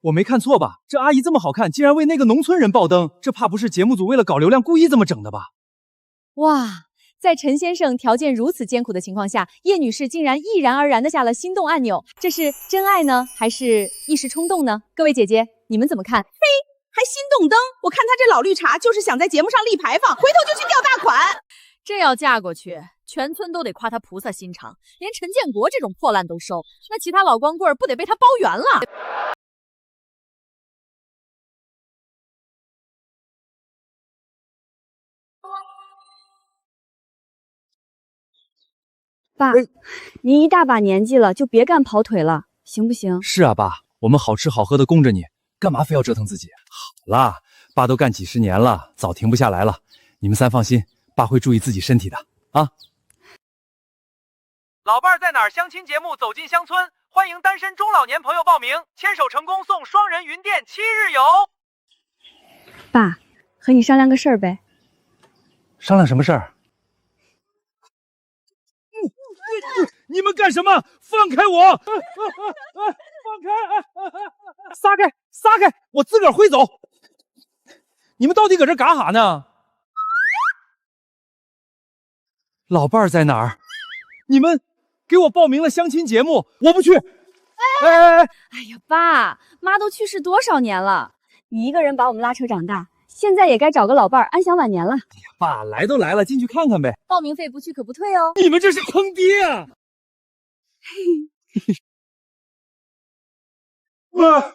我没看错吧？这阿姨这么好看，竟然为那个农村人爆灯，这怕不是节目组为了搞流量故意这么整的吧？哇！在陈先生条件如此艰苦的情况下，叶女士竟然毅然而然地下了心动按钮，这是真爱呢，还是一时冲动呢？各位姐姐，你们怎么看？嘿，还心动灯？我看他这老绿茶就是想在节目上立牌坊，回头就去钓大款。这要嫁过去，全村都得夸她菩萨心肠，连陈建国这种破烂都收，那其他老光棍不得被她包圆了？爸，您一大把年纪了，就别干跑腿了，行不行？是啊，爸，我们好吃好喝的供着你，干嘛非要折腾自己？好啦，爸都干几十年了，早停不下来了。你们三放心，爸会注意自己身体的啊。老伴儿在哪儿？相亲节目走进乡村，欢迎单身中老年朋友报名，牵手成功送双人云店7日游。爸，和你商量个事儿呗。商量什么事儿？你们干什么？放开我！放开！撒开！撒开！我自个儿会走。你们到底搁这干哈呢？老伴儿在哪儿？你们给我报名了相亲节目，我不去。哎呀，爸妈都去世多少年了，你一个人把我们拉扯长大，现在也该找个老伴儿安享晚年了。哎呀，爸来都来了，进去看看呗。报名费不去可不退哦。你们这是坑爹啊！啊！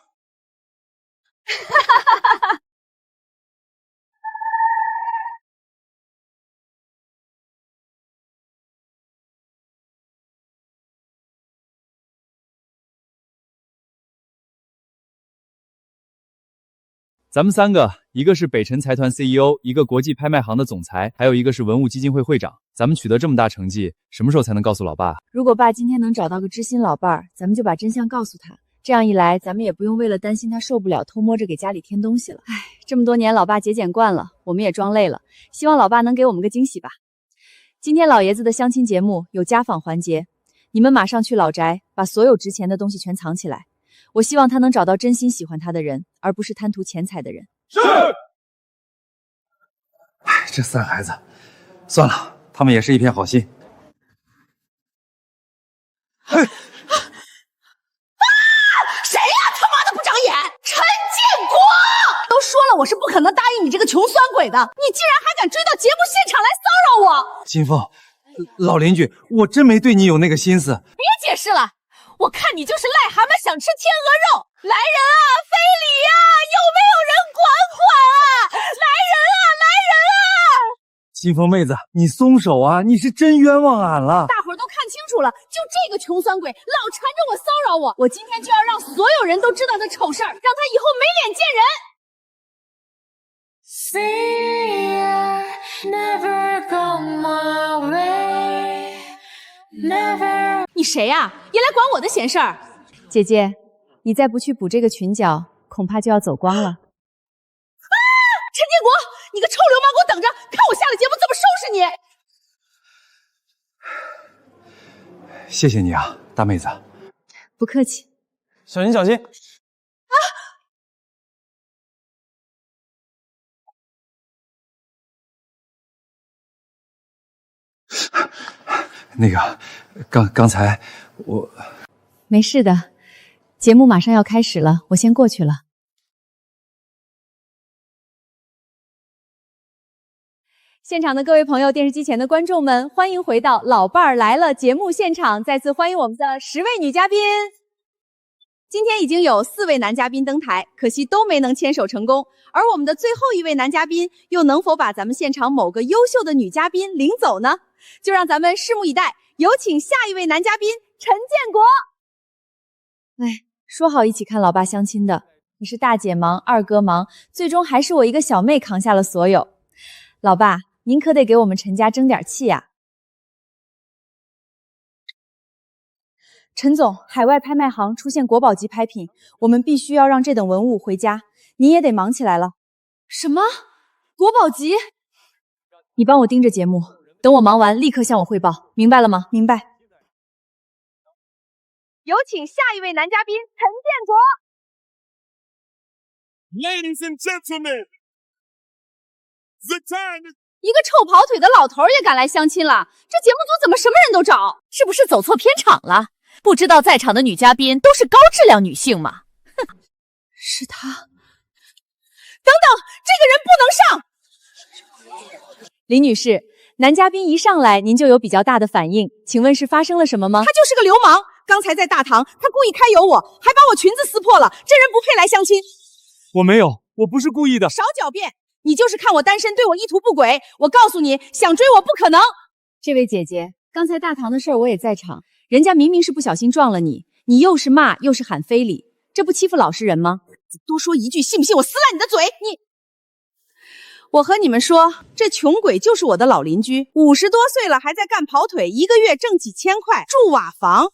咱们三个，一个是北辰财团 CEO， 一个国际拍卖行的总裁，还有一个是文物基金会会长。咱们取得这么大成绩，什么时候才能告诉老爸？如果爸今天能找到个知心老伴儿，咱们就把真相告诉他。这样一来，咱们也不用为了担心他受不了，偷摸着给家里添东西了。唉，这么多年老爸节俭惯了，我们也装累了。希望老爸能给我们个惊喜吧。今天老爷子的相亲节目有家访环节，你们马上去老宅，把所有值钱的东西全藏起来。我希望他能找到真心喜欢他的人，而不是贪图钱财的人。是。唉，这三孩子，算了，他们也是一片好心。谁呀？他妈的不长眼！陈建国！都说了我是不可能答应你这个穷酸鬼的，你竟然还敢追到节目现场来骚扰我！金凤，老邻居，我真没对你有那个心思。别解释了。我看你就是癞蛤蟆想吃天鹅肉，来人啊，非礼呀！有没有人管管啊？来人啊，来人啊！金凤妹子，你松手啊！你是真冤枉俺了。大伙儿都看清楚了，就这个穷酸鬼老缠着我骚扰我，我今天就要让所有人都知道这丑事儿，让他以后没脸见人。你谁呀？也来管我的闲事儿？姐姐，你再不去补这个裙角，恐怕就要走光了。啊！陈建国，你个臭流氓，给我等着，看我下了节目怎么收拾你！谢谢你啊，大妹子。不客气。小心小心。啊！那个，刚才我没事的，节目马上要开始了，我先过去了。现场的各位朋友，电视机前的观众们，欢迎回到《老伴儿来了》节目现场，再次欢迎我们的10位女嘉宾。今天已经有4位男嘉宾登台，可惜都没能牵手成功。而我们的最后一位男嘉宾，又能否把咱们现场某个优秀的女嘉宾领走呢？就让咱们拭目以待。有请下一位男嘉宾陈建国。哎，说好一起看老爸相亲的，你是大姐忙，二哥忙，最终还是我一个小妹扛下了所有。老爸，您可得给我们陈家争点气呀！陈总，海外拍卖行出现国宝级拍品，我们必须要让这等文物回家，您也得忙起来了。什么？国宝级？你帮我盯着节目，等我忙完立刻向我汇报，明白了吗？明白。有请下一位男嘉宾陈建国。Ladies and gentlemen, the time is 一个臭跑腿的老头也敢来相亲了，这节目组怎么什么人都找？是不是走错片场了？不知道在场的女嘉宾都是高质量女性吗？哼，是他。等等，这个人不能上！林女士，男嘉宾一上来您就有比较大的反应，请问是发生了什么吗？他就是个流氓，刚才在大堂，他故意揩油我，还把我裙子撕破了，这人不配来相亲。我没有，我不是故意的。少狡辩，你就是看我单身对我意图不轨。我告诉你，想追我不可能。这位姐姐，刚才大堂的事儿我也在场，人家明明是不小心撞了你，你又是骂又是喊非礼，这不欺负老实人吗？多说一句，信不信我撕烂你的嘴？我和你们说，这穷鬼就是我的老邻居，50多岁了还在干跑腿，一个月挣几千块，住瓦房。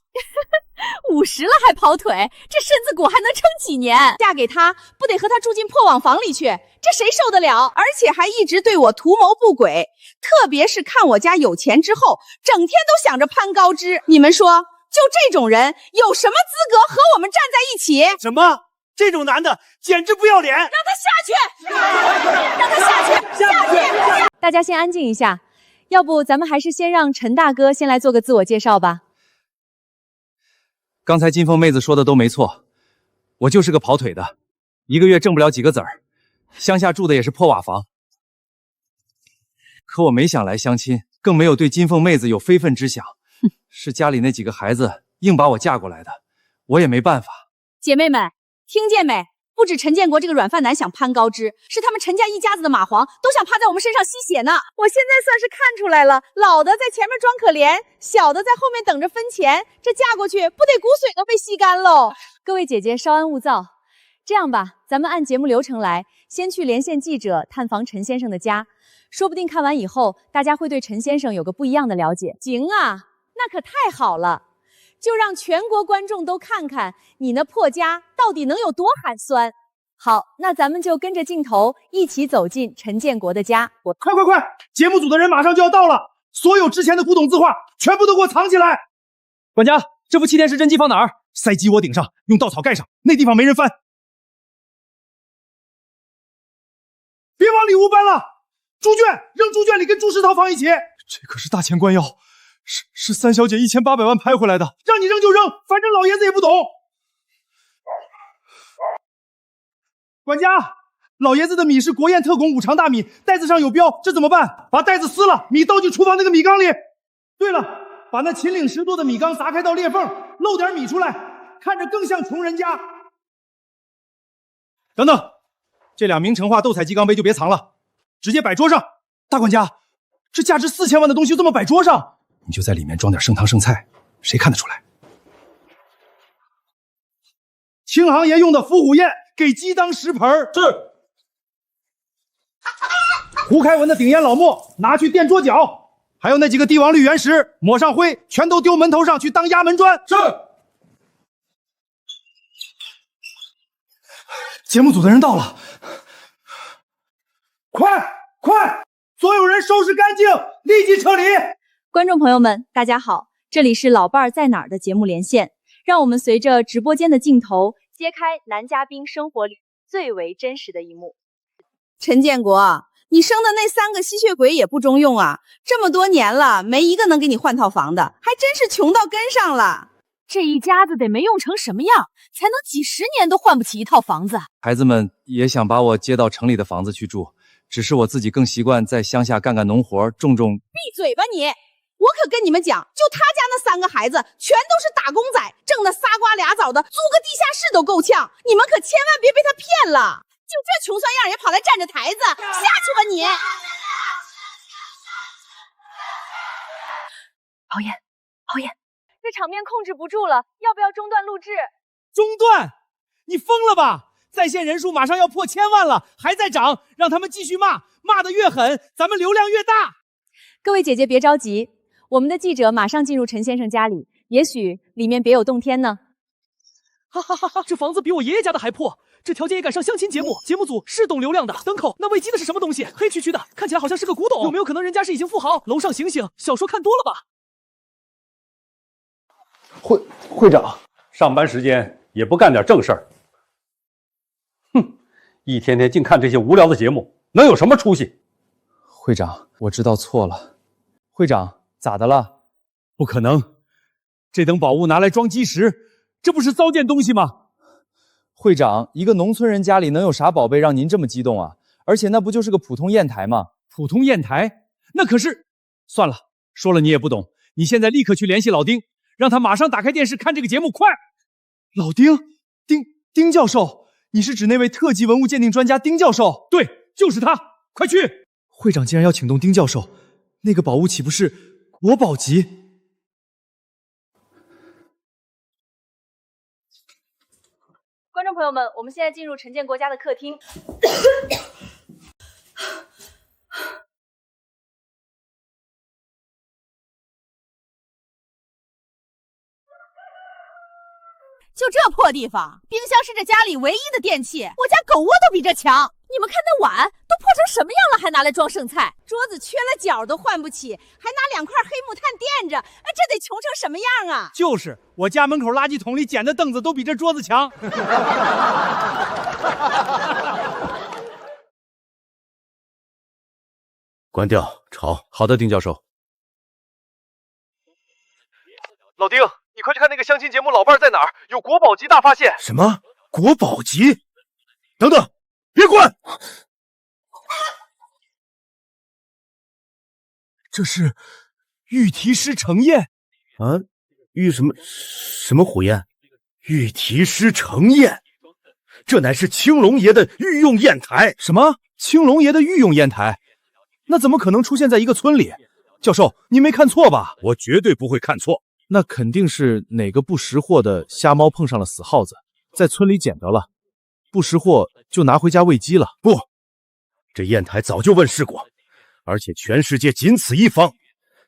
50了还跑腿，这身子骨还能撑几年？嫁给他不得和他住进破瓦房里去？这谁受得了？而且还一直对我图谋不轨，特别是看我家有钱之后，整天都想着攀高枝。你们说，就这种人有什么资格和我们站在一起？什么？这种男的简直不要脸！让他下去，让他下去，下去！大家先安静一下，要不咱们还是先让陈大哥先来做个自我介绍吧。刚才金凤妹子说的都没错，我就是个跑腿的，一个月挣不了几个子儿，乡下住的也是破瓦房。可我没想来相亲，更没有对金凤妹子有非分之想，是家里那几个孩子硬把我嫁过来的，我也没办法。姐妹们，听见没？不止陈建国这个软饭男想攀高枝，是他们陈家一家子的蚂蟥都想趴在我们身上吸血呢。我现在算是看出来了，老的在前面装可怜，小的在后面等着分钱，这嫁过去不得骨髓都被吸干喽。各位姐姐稍安勿躁，这样吧，咱们按节目流程来，先去连线记者探访陈先生的家，说不定看完以后，大家会对陈先生有个不一样的了解。行啊，那可太好了。就让全国观众都看看你那破家到底能有多寒酸。好，那咱们就跟着镜头一起走进陈建国的家。快快快！节目组的人马上就要到了，所有之前的古董字画全部都给我藏起来。管家，这副气垫式真机放哪儿？塞鸡窝顶上，用稻草盖上，那地方没人翻。别往里屋搬了，猪圈扔猪圈里跟猪食堂放一起。这可是大钱官药。是三小姐1800万拍回来的，让你扔就扔，反正老爷子也不懂。管家，老爷子的米是国宴特供5常大米，袋子上有标，这怎么办？把袋子撕了，米倒进厨房那个米缸里。对了，把那秦岭石做的米缸砸开到裂缝，漏点米出来，看着更像穷人家。等等，这2明成化斗彩鸡缸杯就别藏了，直接摆桌上。大管家，这价值4000万的东西就这么摆桌上？你就在里面装点剩汤剩菜，谁看得出来？清行爷用的伏虎宴，给鸡当食盆。是。胡开文的顶烟老墨拿去垫桌角，还有那几个帝王绿原石抹上灰，全都丢门头上去当压门砖。是。节目组的人到了，快，所有人收拾干净，立即撤离。观众朋友们，大家好，这里是老伴儿在哪儿的节目连线，让我们随着直播间的镜头，揭开男嘉宾生活里最为真实的一幕。陈建国，你生的那3个吸血鬼也不中用啊！这么多年了，没一个能给你换套房的，还真是穷到根上了。这一家子得没用成什么样，才能几10年都换不起一套房子？孩子们也想把我接到城里的房子去住，只是我自己更习惯在乡下干干农活，种。闭嘴吧你！我可跟你们讲，就他家那3个孩子，全都是打工仔，挣得仨瓜俩枣的，租个地下室都够呛。你们可千万别被他骗了！就这穷酸样也跑来占着台子，下去吧你！导演，这场面控制不住了，要不要中断录制？中断？你疯了吧？在线人数马上要破1000万了，还在涨，让他们继续骂，骂得越狠，咱们流量越大。各位姐姐别着急。我们的记者马上进入陈先生家里，也许里面别有洞天呢。哈哈哈哈！这房子比我爷爷家的还破，这条件也敢上相亲节目？节目组是懂流量的。等口，那喂鸡的是什么东西？黑黢黢的，看起来好像是个古董。有没有可能人家是已经富豪？楼上醒醒，小说看多了吧？会长，上班时间也不干点正事儿。哼，一天天净看这些无聊的节目，能有什么出息？会长，我知道错了。会长，咋的了？不可能，这等宝物拿来装基石，这不是糟践东西吗？会长，一个农村人家里能有啥宝贝让您这么激动啊？而且那不就是个普通砚台吗？普通砚台，那可是……算了，说了你也不懂。你现在立刻去联系老丁，让他马上打开电视看这个节目，快！老丁，丁教授，你是指那位特级文物鉴定专家丁教授？对，就是他，快去！会长既然要请动丁教授，那个宝物岂不是国宝级？观众朋友们，我们现在进入陈建国家的客厅。就这破地方，冰箱是这家里唯一的电器，我家狗窝都比这强。你们看那碗都破成什么样了，还拿来装剩菜？桌子缺了角都换不起，还拿2块黑木炭垫着，这得穷成什么样啊？就是我家门口垃圾桶里捡的凳子都比这桌子强。关掉，吵。好的，丁教授。老丁，你快去看那个相亲节目《老伴在哪儿》，有国宝级大发现。什么国宝级？等等，别管！这是玉题诗成砚啊，玉什么虎砚？玉题诗成砚，这乃是青龙爷的御用砚台。什么？青龙爷的御用砚台？那怎么可能出现在一个村里？教授，您没看错吧？我绝对不会看错。那肯定是哪个不识货的瞎猫碰上了死耗子，在村里捡到了，不识货就拿回家喂鸡了。不，这砚台早就问世过，而且全世界仅此一方。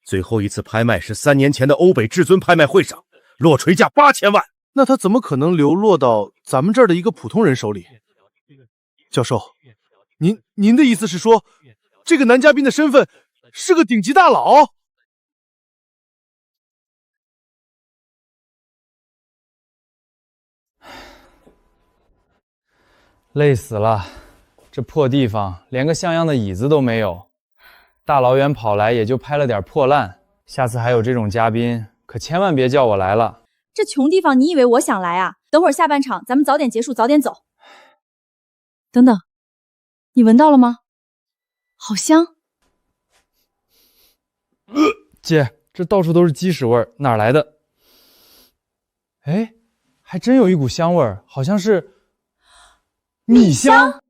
最后一次拍卖是3年前的欧北至尊拍卖会上，落锤价8000万。那他怎么可能流落到咱们这儿的一个普通人手里？教授，您的意思是说，这个男嘉宾的身份是个顶级大佬？累死了，这破地方连个像样的椅子都没有，大老远跑来也就拍了点破烂。下次还有这种嘉宾，可千万别叫我来了。这穷地方，你以为我想来啊？等会儿下半场咱们早点结束，早点走。等等，你闻到了吗？好香。姐，这到处都是鸡屎味儿，哪儿来的？哎，还真有一股香味儿，好像是米香。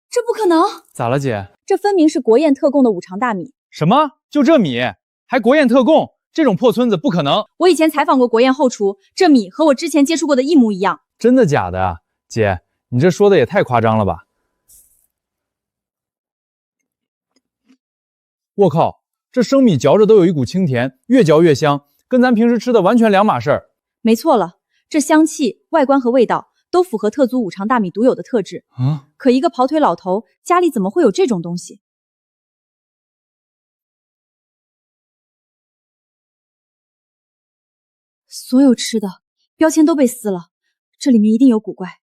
这不可能！咋了，姐？这分明是国宴特供的五常大米。什么？就这米？还国宴特供？这种破村子不可能！我以前采访过国宴后厨，这米和我之前接触过的一模一样。真的假的啊？姐，你这说的也太夸张了吧！我靠，这生米嚼着都有一股清甜，越嚼越香，跟咱平时吃的完全两码事儿。没错了，这香气、外观和味道都符合特族五常大米独有的特质。可一个跑腿老头家里怎么会有这种东西？所有吃的标签都被撕了，这里面一定有古怪。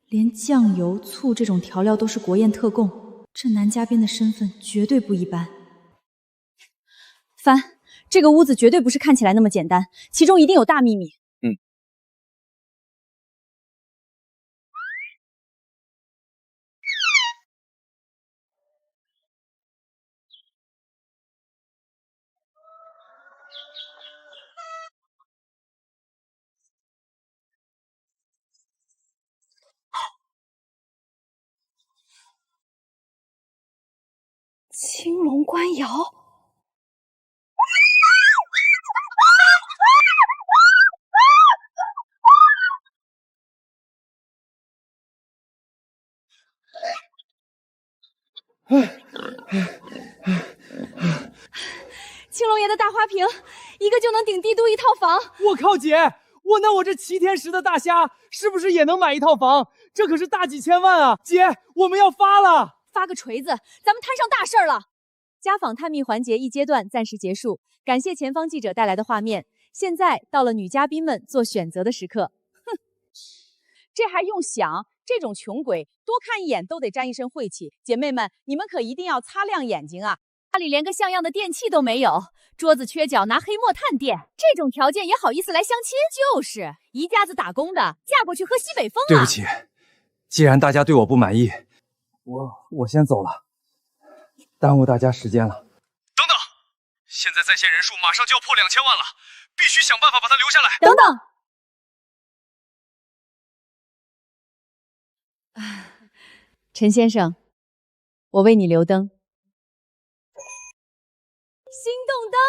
连酱油、醋这种调料都是国宴特供，这男嘉宾的身份绝对不一般。帆，这个屋子绝对不是看起来那么简单，其中一定有大秘密。青龙官窑。青龙爷的大花瓶，一个就能顶帝都一套房。我靠，姐，我这齐天石的大虾是不是也能买一套房？这可是大几千万啊！姐，我们要发了！发个锤子，咱们摊上大事儿了。家访探秘环节一阶段暂时结束，感谢前方记者带来的画面。现在到了女嘉宾们做选择的时刻。这还用想？这种穷鬼多看一眼都得沾一身晦气。姐妹们，你们可一定要擦亮眼睛啊！家里连个像样的电器都没有，桌子缺角拿黑墨炭垫，这种条件也好意思来相亲？就是一家子打工的，嫁过去喝西北风啊！对不起，既然大家对我不满意，我先走了，耽误大家时间了。等等，现在在线人数马上就要破2000万了，必须想办法把他留下来。等等。陈先生，我为你留灯。心动灯，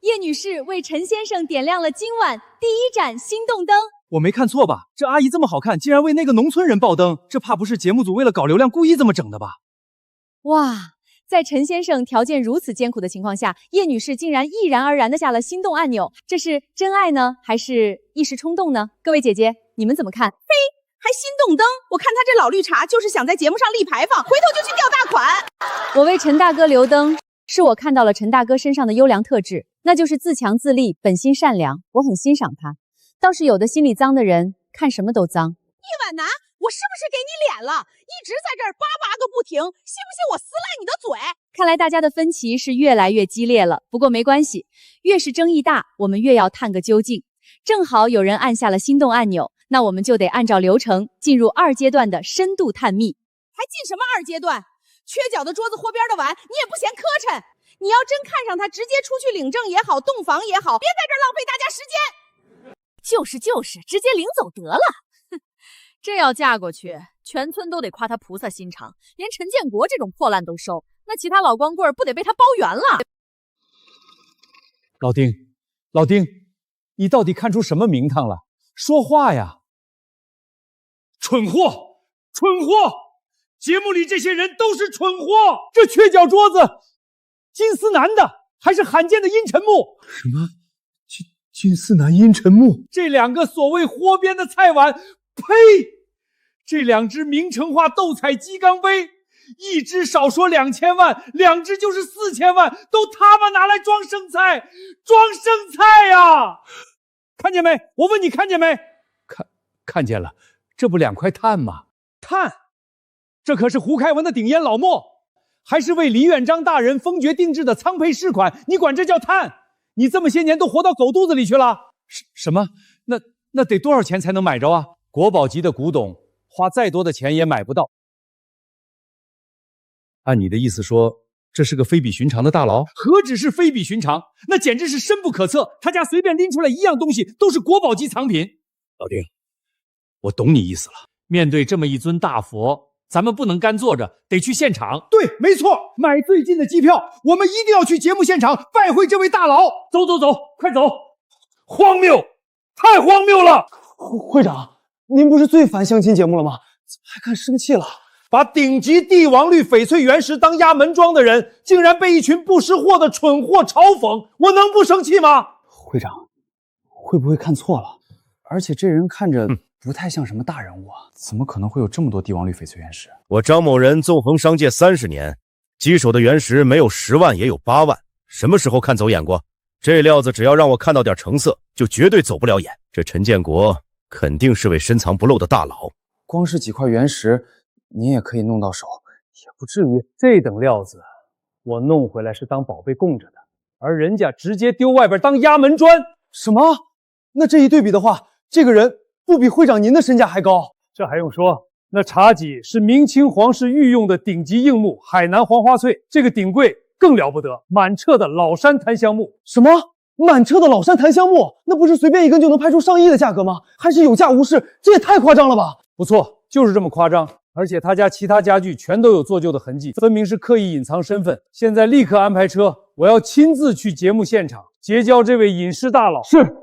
叶女士为陈先生点亮了今晚第一盏心动灯。我没看错吧？这阿姨这么好看，竟然为那个农村人爆灯，这怕不是节目组为了搞流量故意这么整的吧？哇！在陈先生条件如此艰苦的情况下，叶女士竟然毅然而然地下了心动按钮，这是真爱呢，还是一时冲动呢？各位姐姐，你们怎么看？还心动灯？我看他这老绿茶就是想在节目上立牌坊，回头就去钓大款。我为陈大哥留灯，是我看到了陈大哥身上的优良特质，那就是自强自立，本心善良，我很欣赏他。倒是有的心里脏的人，看什么都脏。叶婉楠，我是不是给你脸了？一直在这儿叭叭个不停，信不信我撕烂你的嘴？看来大家的分歧是越来越激烈了，不过没关系，越是争议大，我们越要探个究竟。正好有人按下了心动按钮，那我们就得按照流程进入2阶段的深度探秘。还进什么2阶段？缺角的桌子和边的碗，你也不嫌磕碜？你要真看上他，直接出去领证也好，洞房也好，别在这儿浪费大家时间。就是，直接领走得了。哼，这要嫁过去，全村都得夸他菩萨心肠，连陈建国这种破烂都收，那其他老光棍不得被他包圆了？老丁，你到底看出什么名堂了？说话呀！蠢货！节目里这些人都是蠢货！这缺角桌子，金丝楠的，还是罕见的阴沉木？什么？金丝楠阴沉木？这2个所谓豁边的菜碗，呸！这2只明成化斗彩鸡缸杯，一只少说2000万，2只就是4000万，都他妈拿来装生菜呀！看见没？我问你看见没？看见了，这不2块炭吗？炭，这可是胡开文的顶烟老墨，还是为李远章大人封爵定制的仓配市款，你管这叫炭？你这么些年都活到狗肚子里去了？什么？那得多少钱才能买着啊？国宝级的古董，花再多的钱也买不到。按你的意思说，这是个非比寻常的大佬？何止是非比寻常，那简直是深不可测。他家随便拎出来一样东西，都是国宝级藏品。老丁，我懂你意思了。面对这么一尊大佛，咱们不能干坐着，得去现场。对，没错，买最近的机票，我们一定要去节目现场拜会这位大佬。走，快走！荒谬，太荒谬了！会长，您不是最烦相亲节目了吗？怎么还敢生气了？把顶级帝王绿翡翠原石当压门桩的人，竟然被一群不识货的蠢货嘲讽，我能不生气吗？会长，会不会看错了？而且这人看着不太像什么大人物啊，怎么可能会有这么多帝王绿翡翠原石？我张某人纵横商界30年，棘手的原石没有10万也有8万，什么时候看走眼过？这料子只要让我看到点成色，就绝对走不了眼。这陈建国肯定是位深藏不露的大佬。光是几块原石，你也可以弄到手，也不至于。这等料子，我弄回来是当宝贝供着的，而人家直接丢外边当压门砖。什么？那这一对比的话，这个人不比会长您的身价还高？这还用说？那茶几是明清皇室御用的顶级硬木海南黄花翠，这个顶柜更了不得，满彻的老山檀香木。什么？满彻的老山檀香木？那不是随便一根就能拍出上亿的价格吗？还是有价无市？这也太夸张了吧！不错，就是这么夸张。而且他家其他家具全都有做旧的痕迹，分明是刻意隐藏身份。现在立刻安排车，我要亲自去节目现场结交这位隐士大佬。是。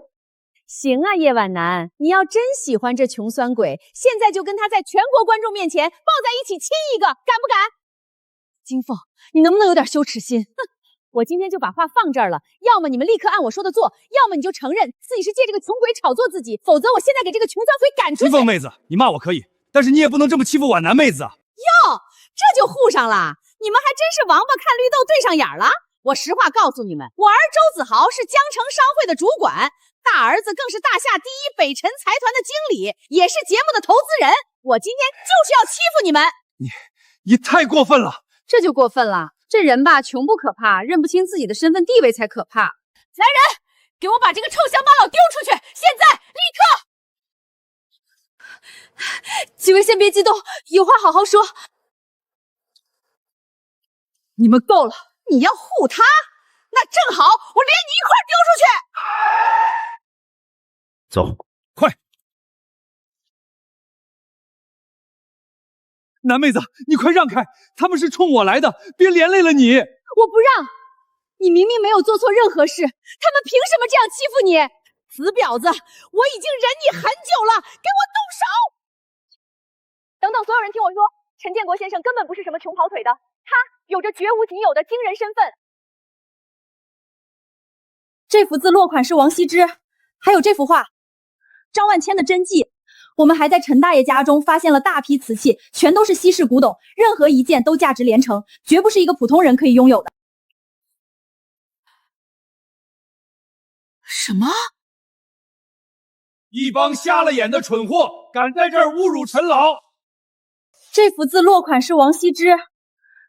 行啊，叶婉楠，你要真喜欢这穷酸鬼，现在就跟他在全国观众面前抱在一起亲一个，敢不敢？金凤，你能不能有点羞耻心？哼，我今天就把话放这儿了，要么你们立刻按我说的做，要么你就承认自己是借这个穷鬼炒作自己，否则我现在给这个穷脏鬼赶出去。金凤妹子，你骂我可以，但是你也不能这么欺负皖南妹子啊！哟，这就护上了，你们还真是王八看绿豆对上眼了。我实话告诉你们，我儿周子豪是江城商会的主管，大儿子更是大夏第一北辰财团的经理，也是节目的投资人。我今天就是要欺负你们！你太过分了！这就过分了。这人吧，穷不可怕，认不清自己的身份地位才可怕。来人，给我把这个臭乡巴佬丢出去！现在，立刻！几位先别激动，有话好好说。你们够了！你要护他，那正好，我连你一块丢出去。走，快！南妹子，你快让开！他们是冲我来的，别连累了你。我不让！你明明没有做错任何事，他们凭什么这样欺负你？死婊子！我已经忍你很久了，给我动手！等等，所有人听我说，陈建国先生根本不是什么穷跑腿的，他有着绝无仅有的惊人身份。这幅字落款是王羲之，还有这幅画，张万千的真迹。我们还在陈大爷家中发现了大批瓷器，全都是稀世古董，任何一件都价值连城，绝不是一个普通人可以拥有的。什么？一帮瞎了眼的蠢货，敢在这儿侮辱陈老！这幅字落款是王羲之，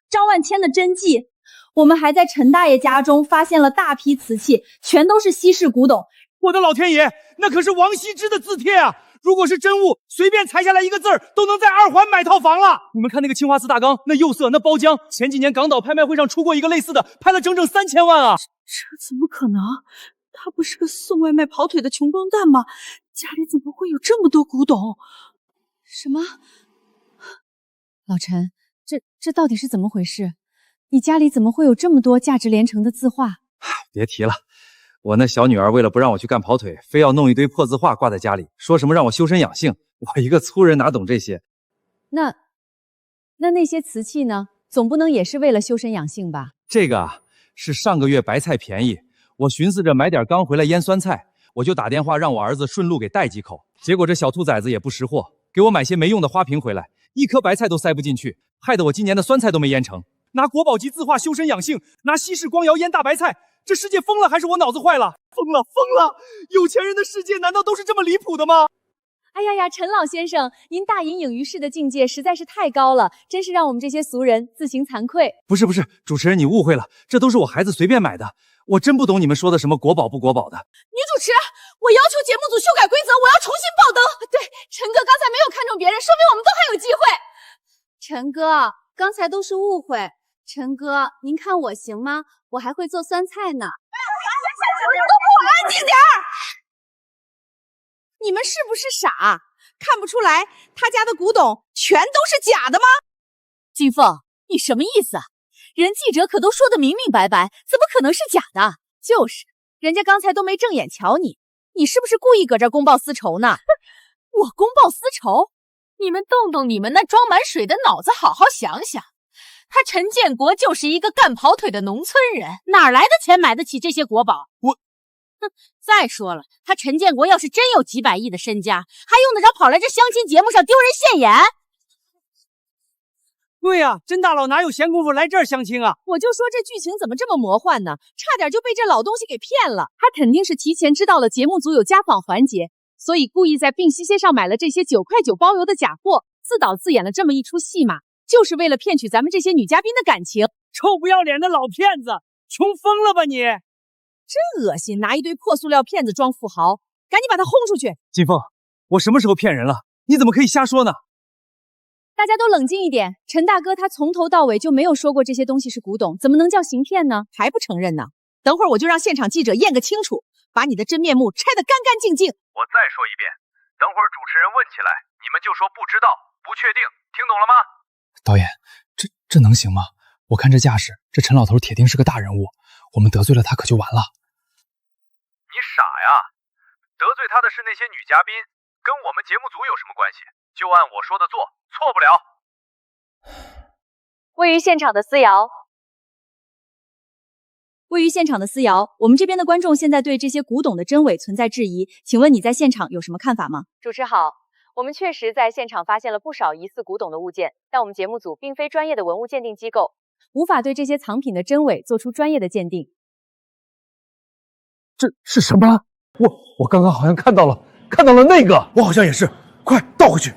张万千的真迹。我们还在陈大爷家中发现了大批瓷器，全都是稀世古董。我的老天爷，那可是王羲之的字帖啊！如果是真物，随便裁下来一个字儿，都能在2环买套房了。你们看那个青花瓷大缸，那釉色，那包浆，前几年港岛拍卖会上出过一个类似的，拍了整整3000万啊！这怎么可能？他不是个送外卖跑腿的穷光蛋吗？家里怎么会有这么多古董？什么？老陈，这到底是怎么回事？你家里怎么会有这么多价值连城的字画？别提了，我那小女儿为了不让我去干跑腿，非要弄一堆破字画挂在家里，说什么让我修身养性。我一个粗人哪懂这些？那些瓷器呢？总不能也是为了修身养性吧？这个啊，是上个月白菜便宜，我寻思着买点刚回来腌酸菜，我就打电话让我儿子顺路给带几口。结果这小兔崽子也不识货，给我买些没用的花瓶回来，一颗白菜都塞不进去，害得我今年的酸菜都没腌成。拿国宝级字画修身养性，拿稀世光窑腌大白菜，这世界疯了还是我脑子坏了？疯了！有钱人的世界难道都是这么离谱的吗？哎呀，陈老先生，您大隐隐于市的境界实在是太高了，真是让我们这些俗人自行惭愧。不是，主持人你误会了，这都是我孩子随便买的，我真不懂你们说的什么国宝不国宝的。女主持，我要求节目组修改规则，我要重新爆灯。对，陈哥刚才没有看中别人，说明我们都还有机会。陈哥，刚才都是误会。陈哥，您看我行吗？我还会做酸菜呢。你们都给我安静点儿！你们是不是傻？看不出来他家的古董全都是假的吗？金凤，你什么意思啊？人记者可都说得明明白白，怎么可能是假的？就是，人家刚才都没正眼瞧你，你是不是故意搁这公报私仇呢？我公报私仇？你们动动你们那装满水的脑子，好好想想。他陈建国就是一个干跑腿的农村人，哪来的钱买得起这些国宝？再说了，他陈建国要是真有几百亿的身家，还用得着跑来这相亲节目上丢人现眼？对呀，甄大佬哪有闲工夫来这儿相亲啊？我就说这剧情怎么这么魔幻呢？差点就被这老东西给骗了。他肯定是提前知道了节目组有家访环节，所以故意在病西街上买了这些9块9包邮的假货，自导自演了这么一出戏码，就是为了骗取咱们这些女嘉宾的感情。臭不要脸的老骗子，穷疯了吧你！真恶心，拿一堆破塑料骗子装富豪，赶紧把他轰出去！金凤，我什么时候骗人了？你怎么可以瞎说呢？大家都冷静一点，陈大哥他从头到尾就没有说过这些东西是古董，怎么能叫行骗呢？还不承认呢？等会儿我就让现场记者验个清楚，把你的真面目拆得干干净净。我再说一遍，等会儿主持人问起来，你们就说不知道、不确定，听懂了吗？导演，这能行吗？我看这架势，这陈老头铁定是个大人物，我们得罪了他可就完了。你傻呀？得罪他的是那些女嘉宾，跟我们节目组有什么关系？就按我说的做，错不了。位于现场的思瑶位于现场的思瑶，我们这边的观众现在对这些古董的真伪存在质疑，请问你在现场有什么看法吗？主持好，我们确实在现场发现了不少疑似古董的物件，但我们节目组并非专业的文物鉴定机构，无法对这些藏品的真伪做出专业的鉴定。这是什么？我刚刚好像看到了那个，我好像也是，快倒回去。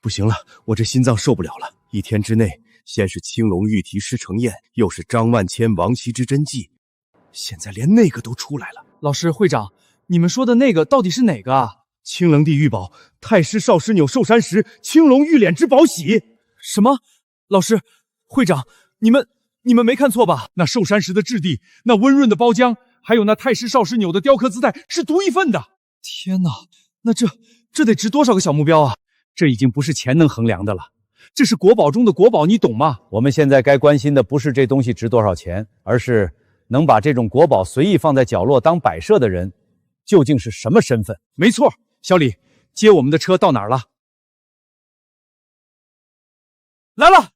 不行了，我这心脏受不了了。1天之内，先是青龙玉题师承宴，又是张万千王羲之真迹，现在连那个都出来了。老师、会长，你们说的那个到底是哪个啊？青棱地玉宝，太师少师钮寿山石，青龙玉脸之宝玺。什么？老师、会长，你们没看错吧？那寿山石的质地，那温润的包浆，还有那太师少师钮的雕刻姿态是独一份的。天哪，那这得值多少个小目标啊？这已经不是钱能衡量的了，这是国宝中的国宝，你懂吗？我们现在该关心的不是这东西值多少钱，而是能把这种国宝随意放在角落当摆设的人究竟是什么身份。没错，小李，接我们的车到哪儿了？来了，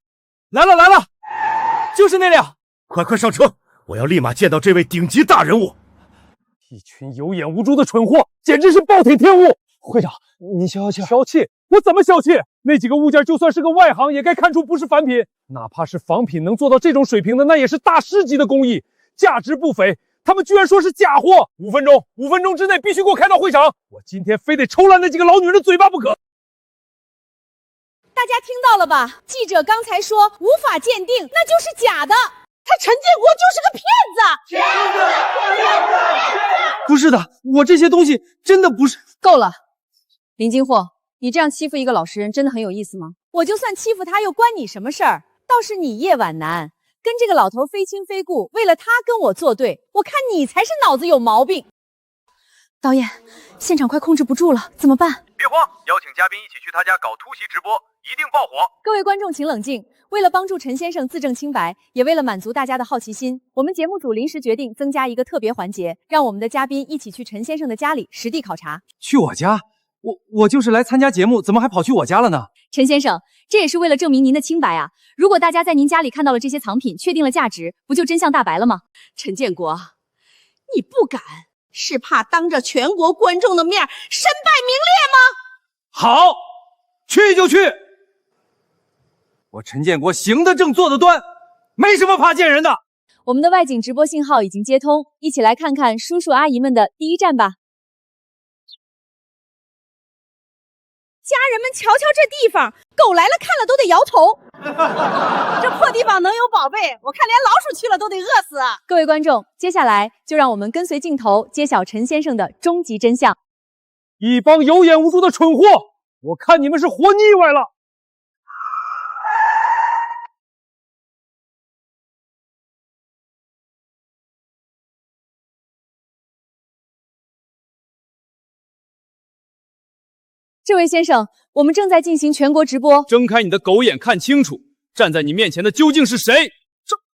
就是那辆。快上车，我要立马见到这位顶级大人物。一群有眼无珠的蠢货，简直是暴殄天物！会长，你消消气。消气？我怎么消气？那几个物件就算是个外行，也该看出不是凡品。哪怕是仿品，能做到这种水平的，那也是大师级的工艺，价值不菲。他们居然说是假货！5分钟之内必须给我开到会场！我今天非得抽烂那几个老女人的嘴巴不可！大家听到了吧？记者刚才说无法鉴定，那就是假的。他陈建国就是个骗子！不是的，我这些东西真的不是。够了，林金货，你这样欺负一个老实人，真的很有意思吗？我就算欺负他，又关你什么事儿？倒是你叶晚南，跟这个老头非亲非故，为了他跟我作对，我看你才是脑子有毛病。导演，现场快控制不住了，怎么办？别慌，邀请嘉宾一起去他家搞突袭直播，一定爆火。各位观众请冷静，为了帮助陈先生自证清白，也为了满足大家的好奇心，我们节目组临时决定增加一个特别环节，让我们的嘉宾一起去陈先生的家里实地考察。去我家？我就是来参加节目，怎么还跑去我家了呢？陈先生，这也是为了证明您的清白啊！如果大家在您家里看到了这些藏品，确定了价值，不就真相大白了吗？陈建国，你不敢，是怕当着全国观众的面身败名裂吗？好，去就去。我陈建国行得正，坐得端，没什么怕见人的。我们的外景直播信号已经接通，一起来看看叔叔阿姨们的第一站吧。家人们瞧瞧这地方，狗来了看了都得摇头。这破地方能有宝贝，我看连老鼠去了都得饿死啊！各位观众，接下来就让我们跟随镜头揭晓陈先生的终极真相。一帮有眼无珠的蠢货，我看你们是活腻歪了。这位先生，我们正在进行全国直播。睁开你的狗眼看清楚，站在你面前的究竟是谁？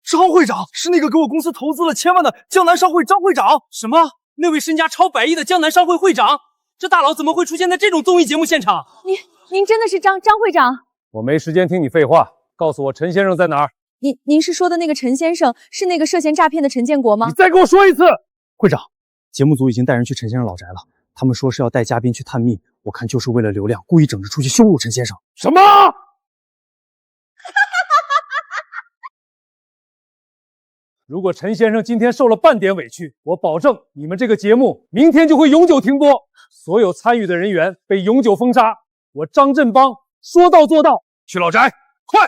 张会长是那个给我公司投资了千万的江南商会张会长。什么？那位身家超100亿的江南商会会长？这大佬怎么会出现在这种综艺节目现场？您真的是张会长？我没时间听你废话，告诉我陈先生在哪儿？您是说的那个陈先生，是那个涉嫌诈骗的陈建国吗？你再给我说一次！会长，节目组已经带人去陈先生老宅了，他们说是要带嘉宾去探秘，我看就是为了流量，故意整着出去羞辱陈先生。什么？如果陈先生今天受了半点委屈，我保证你们这个节目明天就会永久停播，所有参与的人员被永久封杀。我张振邦说到做到，去老宅，快！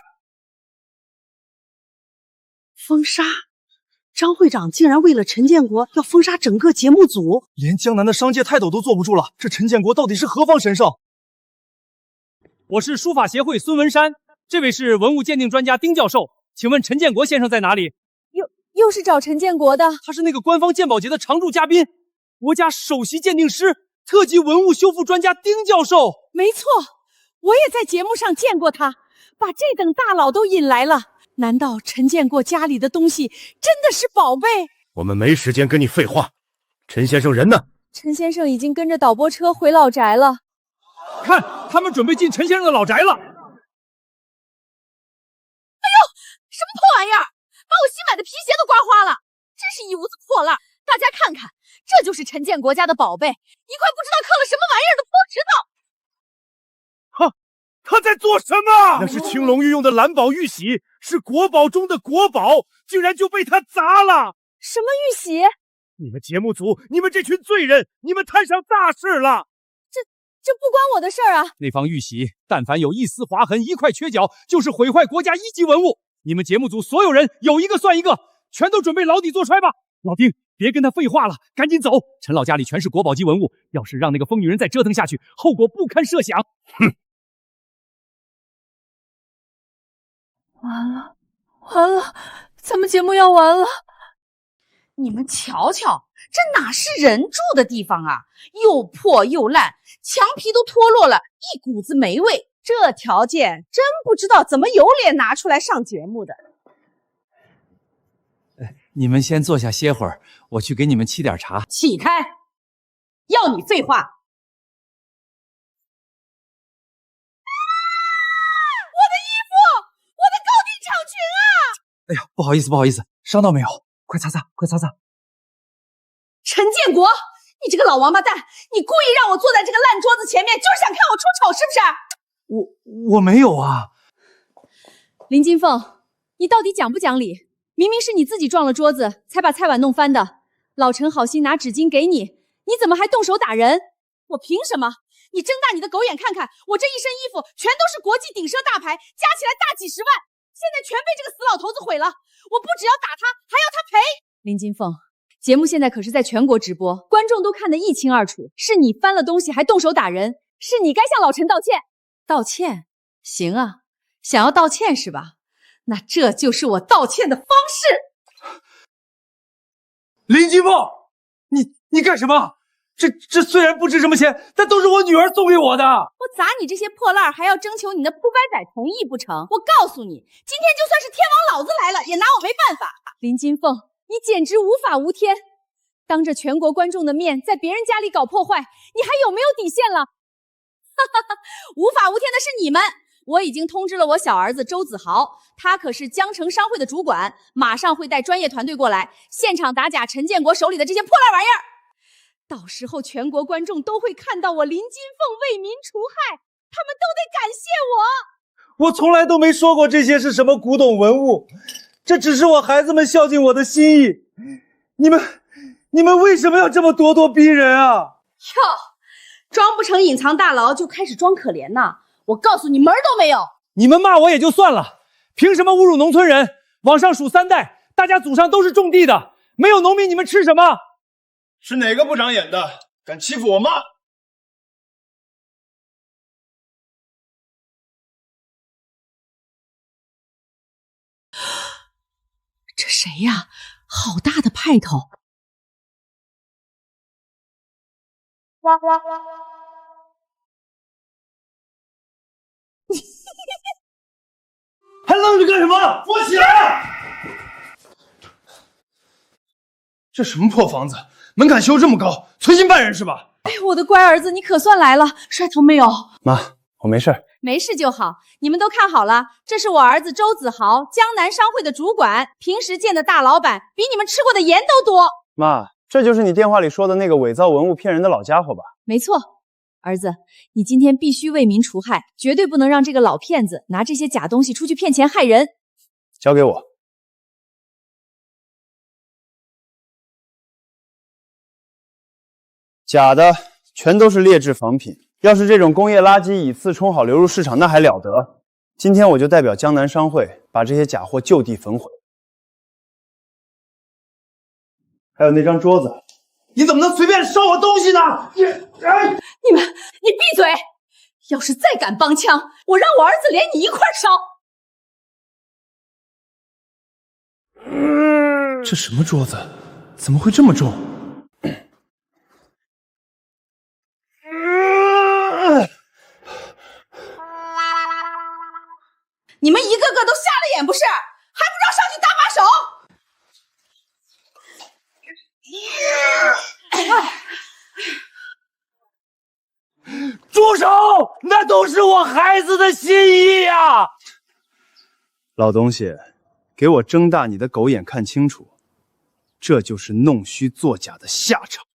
封杀？张会长竟然为了陈建国要封杀整个节目组，连江南的商界泰斗都坐不住了，这陈建国到底是何方神圣？我是书法协会孙文山，这位是文物鉴定专家丁教授，请问陈建国先生在哪里？又是找陈建国的，他是那个官方鉴宝节的常驻嘉宾，国家首席鉴定师、特级文物修复专家丁教授。没错，我也在节目上见过他，把这等大佬都引来了。难道陈建国家里的东西真的是宝贝？我们没时间跟你废话，陈先生人呢？陈先生已经跟着导播车回老宅了。看，他们准备进陈先生的老宅了。买的皮鞋都刮花了，真是一屋子破烂。大家看看，这就是陈建国家的宝贝，一块不知道刻了什么玩意儿的破石头。他在做什么？那是青龙御用的蓝宝玉玺，是国宝中的国宝，竟然就被他砸了！什么玉玺？你们节目组，你们这群罪人，你们摊上大事了！这不关我的事儿啊！那方玉玺，但凡有一丝划痕、一块缺角，就是毁坏国家1级文物。你们节目组所有人有一个算一个，全都准备牢底坐揣吧！老丁，别跟他废话了，赶紧走！陈老家里全是国宝级文物，要是让那个疯女人再折腾下去，后果不堪设想。哼！完了，咱们节目要完了。你们瞧瞧，这哪是人住的地方啊？又破又烂，墙皮都脱落了，一股子霉味。这条件真不知道怎么有脸拿出来上节目的。你们先坐下歇会儿，我去给你们沏点茶。起开！要你废话！哎呀，不好意思，不好意思，伤到没有？快擦擦，快擦擦！陈建国，你这个老王八蛋，你故意让我坐在这个烂桌子前面，就是想看我出丑是不是？我没有啊。林金凤，你到底讲不讲理？明明是你自己撞了桌子，才把菜碗弄翻的。老陈好心拿纸巾给你，你怎么还动手打人？我凭什么？你睁大你的狗眼看看，我这一身衣服全都是国际顶奢大牌，加起来大几十万，现在全被这个死老头子毁了。我不只要打他，还要他赔。林金凤，节目现在可是在全国直播，观众都看得一清二楚，是你翻了东西还动手打人，是你该向老陈道歉。道歉？行啊，想要道歉是吧？那这就是我道歉的方式。林金凤，你干什么？这虽然不值什么钱，但都是我女儿送给我的。我砸你这些破烂还要征求你那扑街仔同意不成？我告诉你，今天就算是天王老子来了，也拿我没办法。林金凤，你简直无法无天，当着全国观众的面在别人家里搞破坏，你还有没有底线了？无法无天的是你们。我已经通知了我小儿子周子豪，他可是江城商会的主管，马上会带专业团队过来，现场打假陈建国手里的这些破烂玩意儿。到时候全国观众都会看到我林金凤为民除害，他们都得感谢我。我从来都没说过这些是什么古董文物，这只是我孩子们孝敬我的心意。你们为什么要这么咄咄逼人啊？哟，装不成隐藏大佬就开始装可怜呐！我告诉你，门儿都没有。你们骂我也就算了，凭什么侮辱农村人？往上数3代，大家祖上都是种地的，没有农民你们吃什么？是哪个不长眼的敢欺负我妈？这谁呀？好大的派头！还愣着干什么？扶我起来！这什么破房子，门槛修这么高，存心办人是吧？哎，我的乖儿子，你可算来了，摔疼没有？妈，我没事。没事就好。你们都看好了，这是我儿子周子豪，江南商会的主管，平时见的大老板，比你们吃过的盐都多。妈，这就是你电话里说的那个伪造文物骗人的老家伙吧？没错，儿子，你今天必须为民除害，绝对不能让这个老骗子拿这些假东西出去骗钱害人。交给我。假的全都是劣质仿品，要是这种工业垃圾以次充好流入市场，那还了得！今天我就代表江南商会把这些假货就地焚毁。还有那张桌子，你怎么能随便烧我东西呢？你闭嘴！要是再敢帮腔，我让我儿子连你一块烧！这什么桌子？怎么会这么重？你们一个个都瞎了眼不是？还不知道上去搭把手！住手！那都是我孩子的心意呀！老东西，给我睁大你的狗眼看清楚，这就是弄虚作假的下场。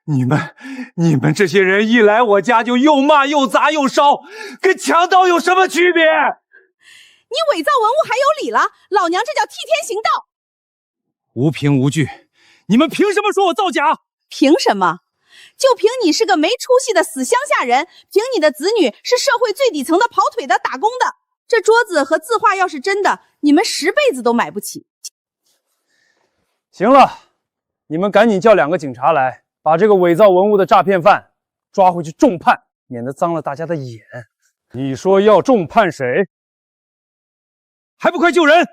你们这些人一来我家就又骂又砸又烧，跟强盗有什么区别？你伪造文物还有理了？老娘这叫替天行道！无凭无据，你们凭什么说我造假？凭什么？就凭你是个没出息的死乡下人，凭你的子女是社会最底层的跑腿的打工的，这桌子和字画要是真的，你们10辈子都买不起。行了，你们赶紧叫2个警察来，把这个伪造文物的诈骗犯抓回去重判，免得脏了大家的眼。你说要重判谁？还不快救人！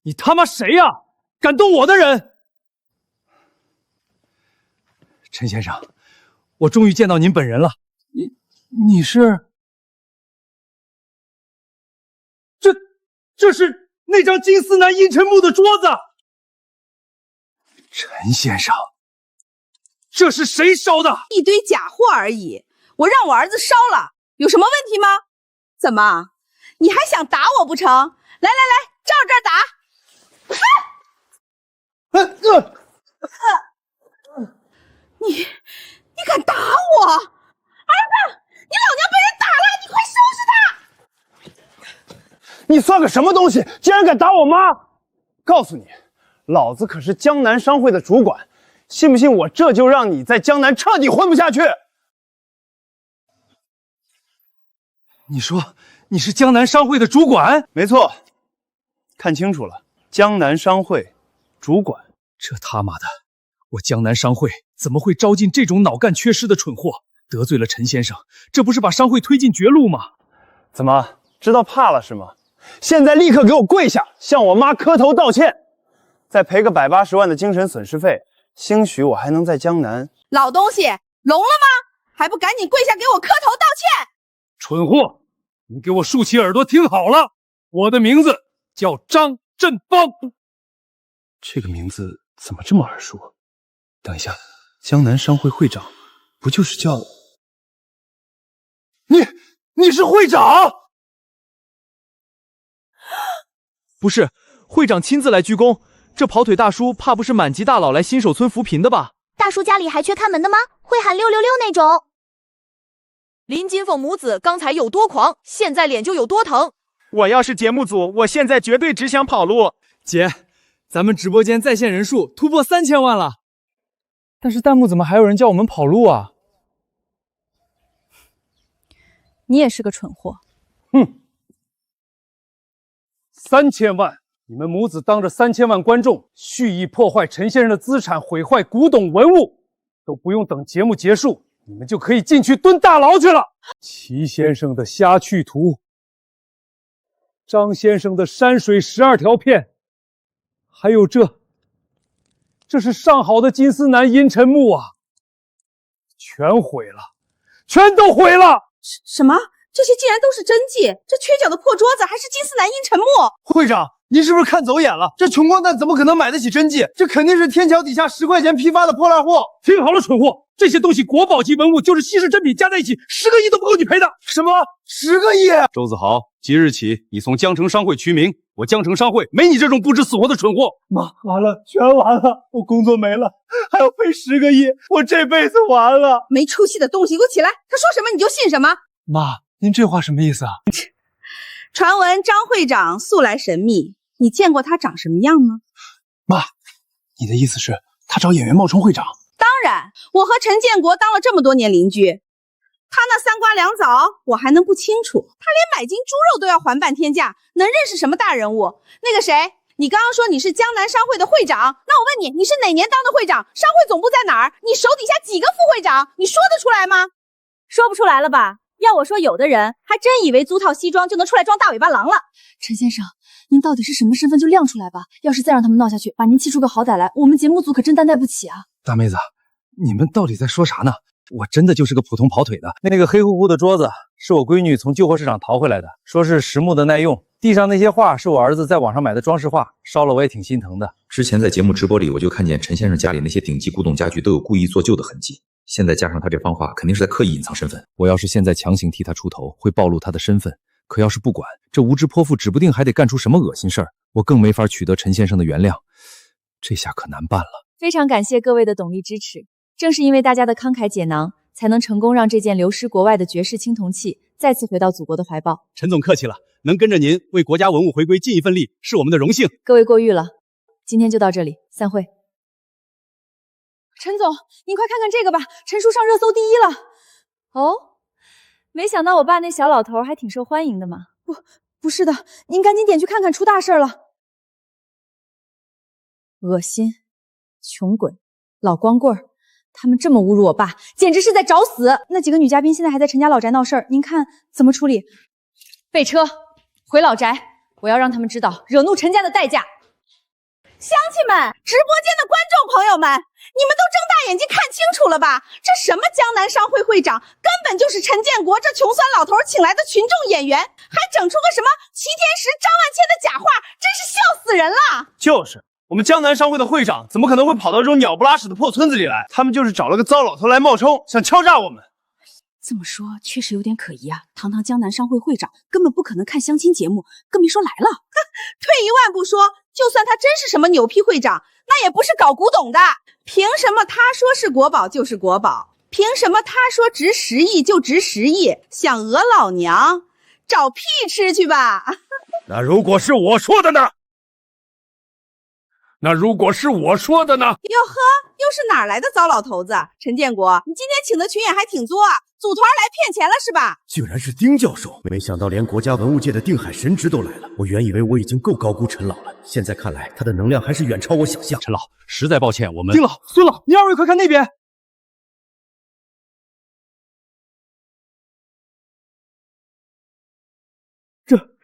你他妈谁呀？敢动我的人！陈先生，我终于见到您本人了。你是？这是那张金丝楠阴沉木的桌子。陈先生，这是谁烧的？一堆假货而已，我让我儿子烧了，有什么问题吗？怎么，你还想打我不成？来，照这儿打！你敢打我？儿子，你老娘被人打了，你快收拾他！你算个什么东西，竟然敢打我妈！告诉你，老子可是江南商会的主管，信不信我这就让你在江南彻底混不下去？你说你是江南商会的主管？没错，看清楚了，江南商会主管。这他妈的，我江南商会怎么会招进这种脑干缺失的蠢货？得罪了陈先生，这不是把商会推进绝路吗？怎么，知道怕了是吗？现在立刻给我跪下，向我妈磕头道歉，再赔个180万的精神损失费，兴许我还能在江南。老东西，聋了吗？还不赶紧跪下给我磕头道歉！蠢货，你给我竖起耳朵听好了，我的名字叫张振邦。这个名字怎么这么耳熟？等一下，江南商会会长不就是叫……你是会长？不是，会长亲自来鞠躬。这跑腿大叔怕不是满级大佬来新手村扶贫的吧？大叔家里还缺看门的吗？会喊666那种。林金凤母子刚才有多狂，现在脸就有多疼。我要是节目组，我现在绝对只想跑路。姐，咱们直播间在线人数突破3000万了。但是弹幕怎么还有人叫我们跑路啊？你也是个蠢货。哼，3000万！你们母子当着3000万观众蓄意破坏陈先生的资产，毁坏古董文物，都不用等节目结束，你们就可以进去蹲大牢去了。齐先生的虾去图，张先生的山水12条片，还有这是上好的金丝楠阴沉木啊，全毁了，全都毁了！什么？这些竟然都是真迹？这缺角的破桌子还是金丝楠阴沉木？会长，您是不是看走眼了？这穷光蛋怎么可能买得起真迹？这肯定是天桥底下10块钱批发的破烂货！听好了，蠢货，这些东西国宝级文物就是稀世珍品，加在一起10个亿都不够你赔的。什么？10个亿？周子豪，即日起你从江城商会取名，我江城商会没你这种不知死活的蠢货。妈，完了，全完了，我工作没了，还要赔10个亿，我这辈子完了！没出息的东西，给我起来！他说什么你就信什么。妈，您这话什么意思啊？传闻张会长素来神秘，你见过他长什么样吗？妈，你的意思是他找演员冒充会长？当然，我和陈建国当了这么多年邻居，他那3瓜2枣我还能不清楚？他连买斤猪肉都要还半天价，能认识什么大人物？那个谁，你刚刚说你是江南商会的会长，那我问你，你是哪年当的会长？商会总部在哪儿？你手底下几个副会长？你说得出来吗？说不出来了吧？要我说，有的人还真以为租套西装就能出来装大尾巴狼了。陈先生，您到底是什么身份就亮出来吧，要是再让他们闹下去，把您气出个好歹来，我们节目组可真担待不起啊。大妹子，你们到底在说啥呢？我真的就是个普通跑腿的。那个黑乎乎的桌子是我闺女从旧货市场淘回来的，说是实木的耐用。地上那些画是我儿子在网上买的装饰画，烧了我也挺心疼的。之前在节目直播里，我就看见陈先生家里那些顶级古董家具都有故意做旧的痕迹，现在加上他这番话，肯定是在刻意隐藏身份。我要是现在强行替他出头，会暴露他的身份。可要是不管，这无知泼妇指不定还得干出什么恶心事儿，我更没法取得陈先生的原谅。这下可难办了。非常感谢各位的鼎力支持，正是因为大家的慷慨解囊，才能成功让这件流失国外的绝世青铜器再次回到祖国的怀抱。陈总客气了，能跟着您为国家文物回归尽一份力，是我们的荣幸。各位过誉了，今天就到这里，散会。陈总，您快看看这个吧，陈叔上热搜第一了。哦，没想到我爸那小老头还挺受欢迎的嘛。不是的，您赶紧点去看看，出大事了。恶心，穷鬼，老光棍儿，他们这么侮辱我爸，简直是在找死！那几个女嘉宾现在还在陈家老宅闹事儿，您看怎么处理？备车，回老宅，我要让他们知道惹怒陈家的代价。乡亲们，直播间的观众朋友们，你们都睁大眼睛看清楚了吧？这什么江南商会会长，根本就是陈建国这穷酸老头请来的群众演员，还整出个什么齐天石、张万千的假话，真是笑死人了！就是。我们江南商会的会长怎么可能会跑到这种鸟不拉屎的破村子里来？他们就是找了个糟老头来冒充，想敲诈我们。这么说确实有点可疑啊！堂堂江南商会会长根本不可能看相亲节目，更别说来了。退一万步说，就算他真是什么牛批会长，那也不是搞古董的。凭什么他说是国宝就是国宝？凭什么他说值10亿就值10亿？想讹老娘？找屁吃去吧！那如果是我说的呢？那如果是我说的呢？哟呵，又是哪来的糟老头子？陈建国，你今天请的群演还挺作啊，组团来骗钱了是吧？居然是丁教授，没想到连国家文物界的定海神职都来了。我原以为我已经够高估陈老了，现在看来他的能量还是远超我想象。陈老，实在抱歉，我们丁老、孙老，你二位快看那边。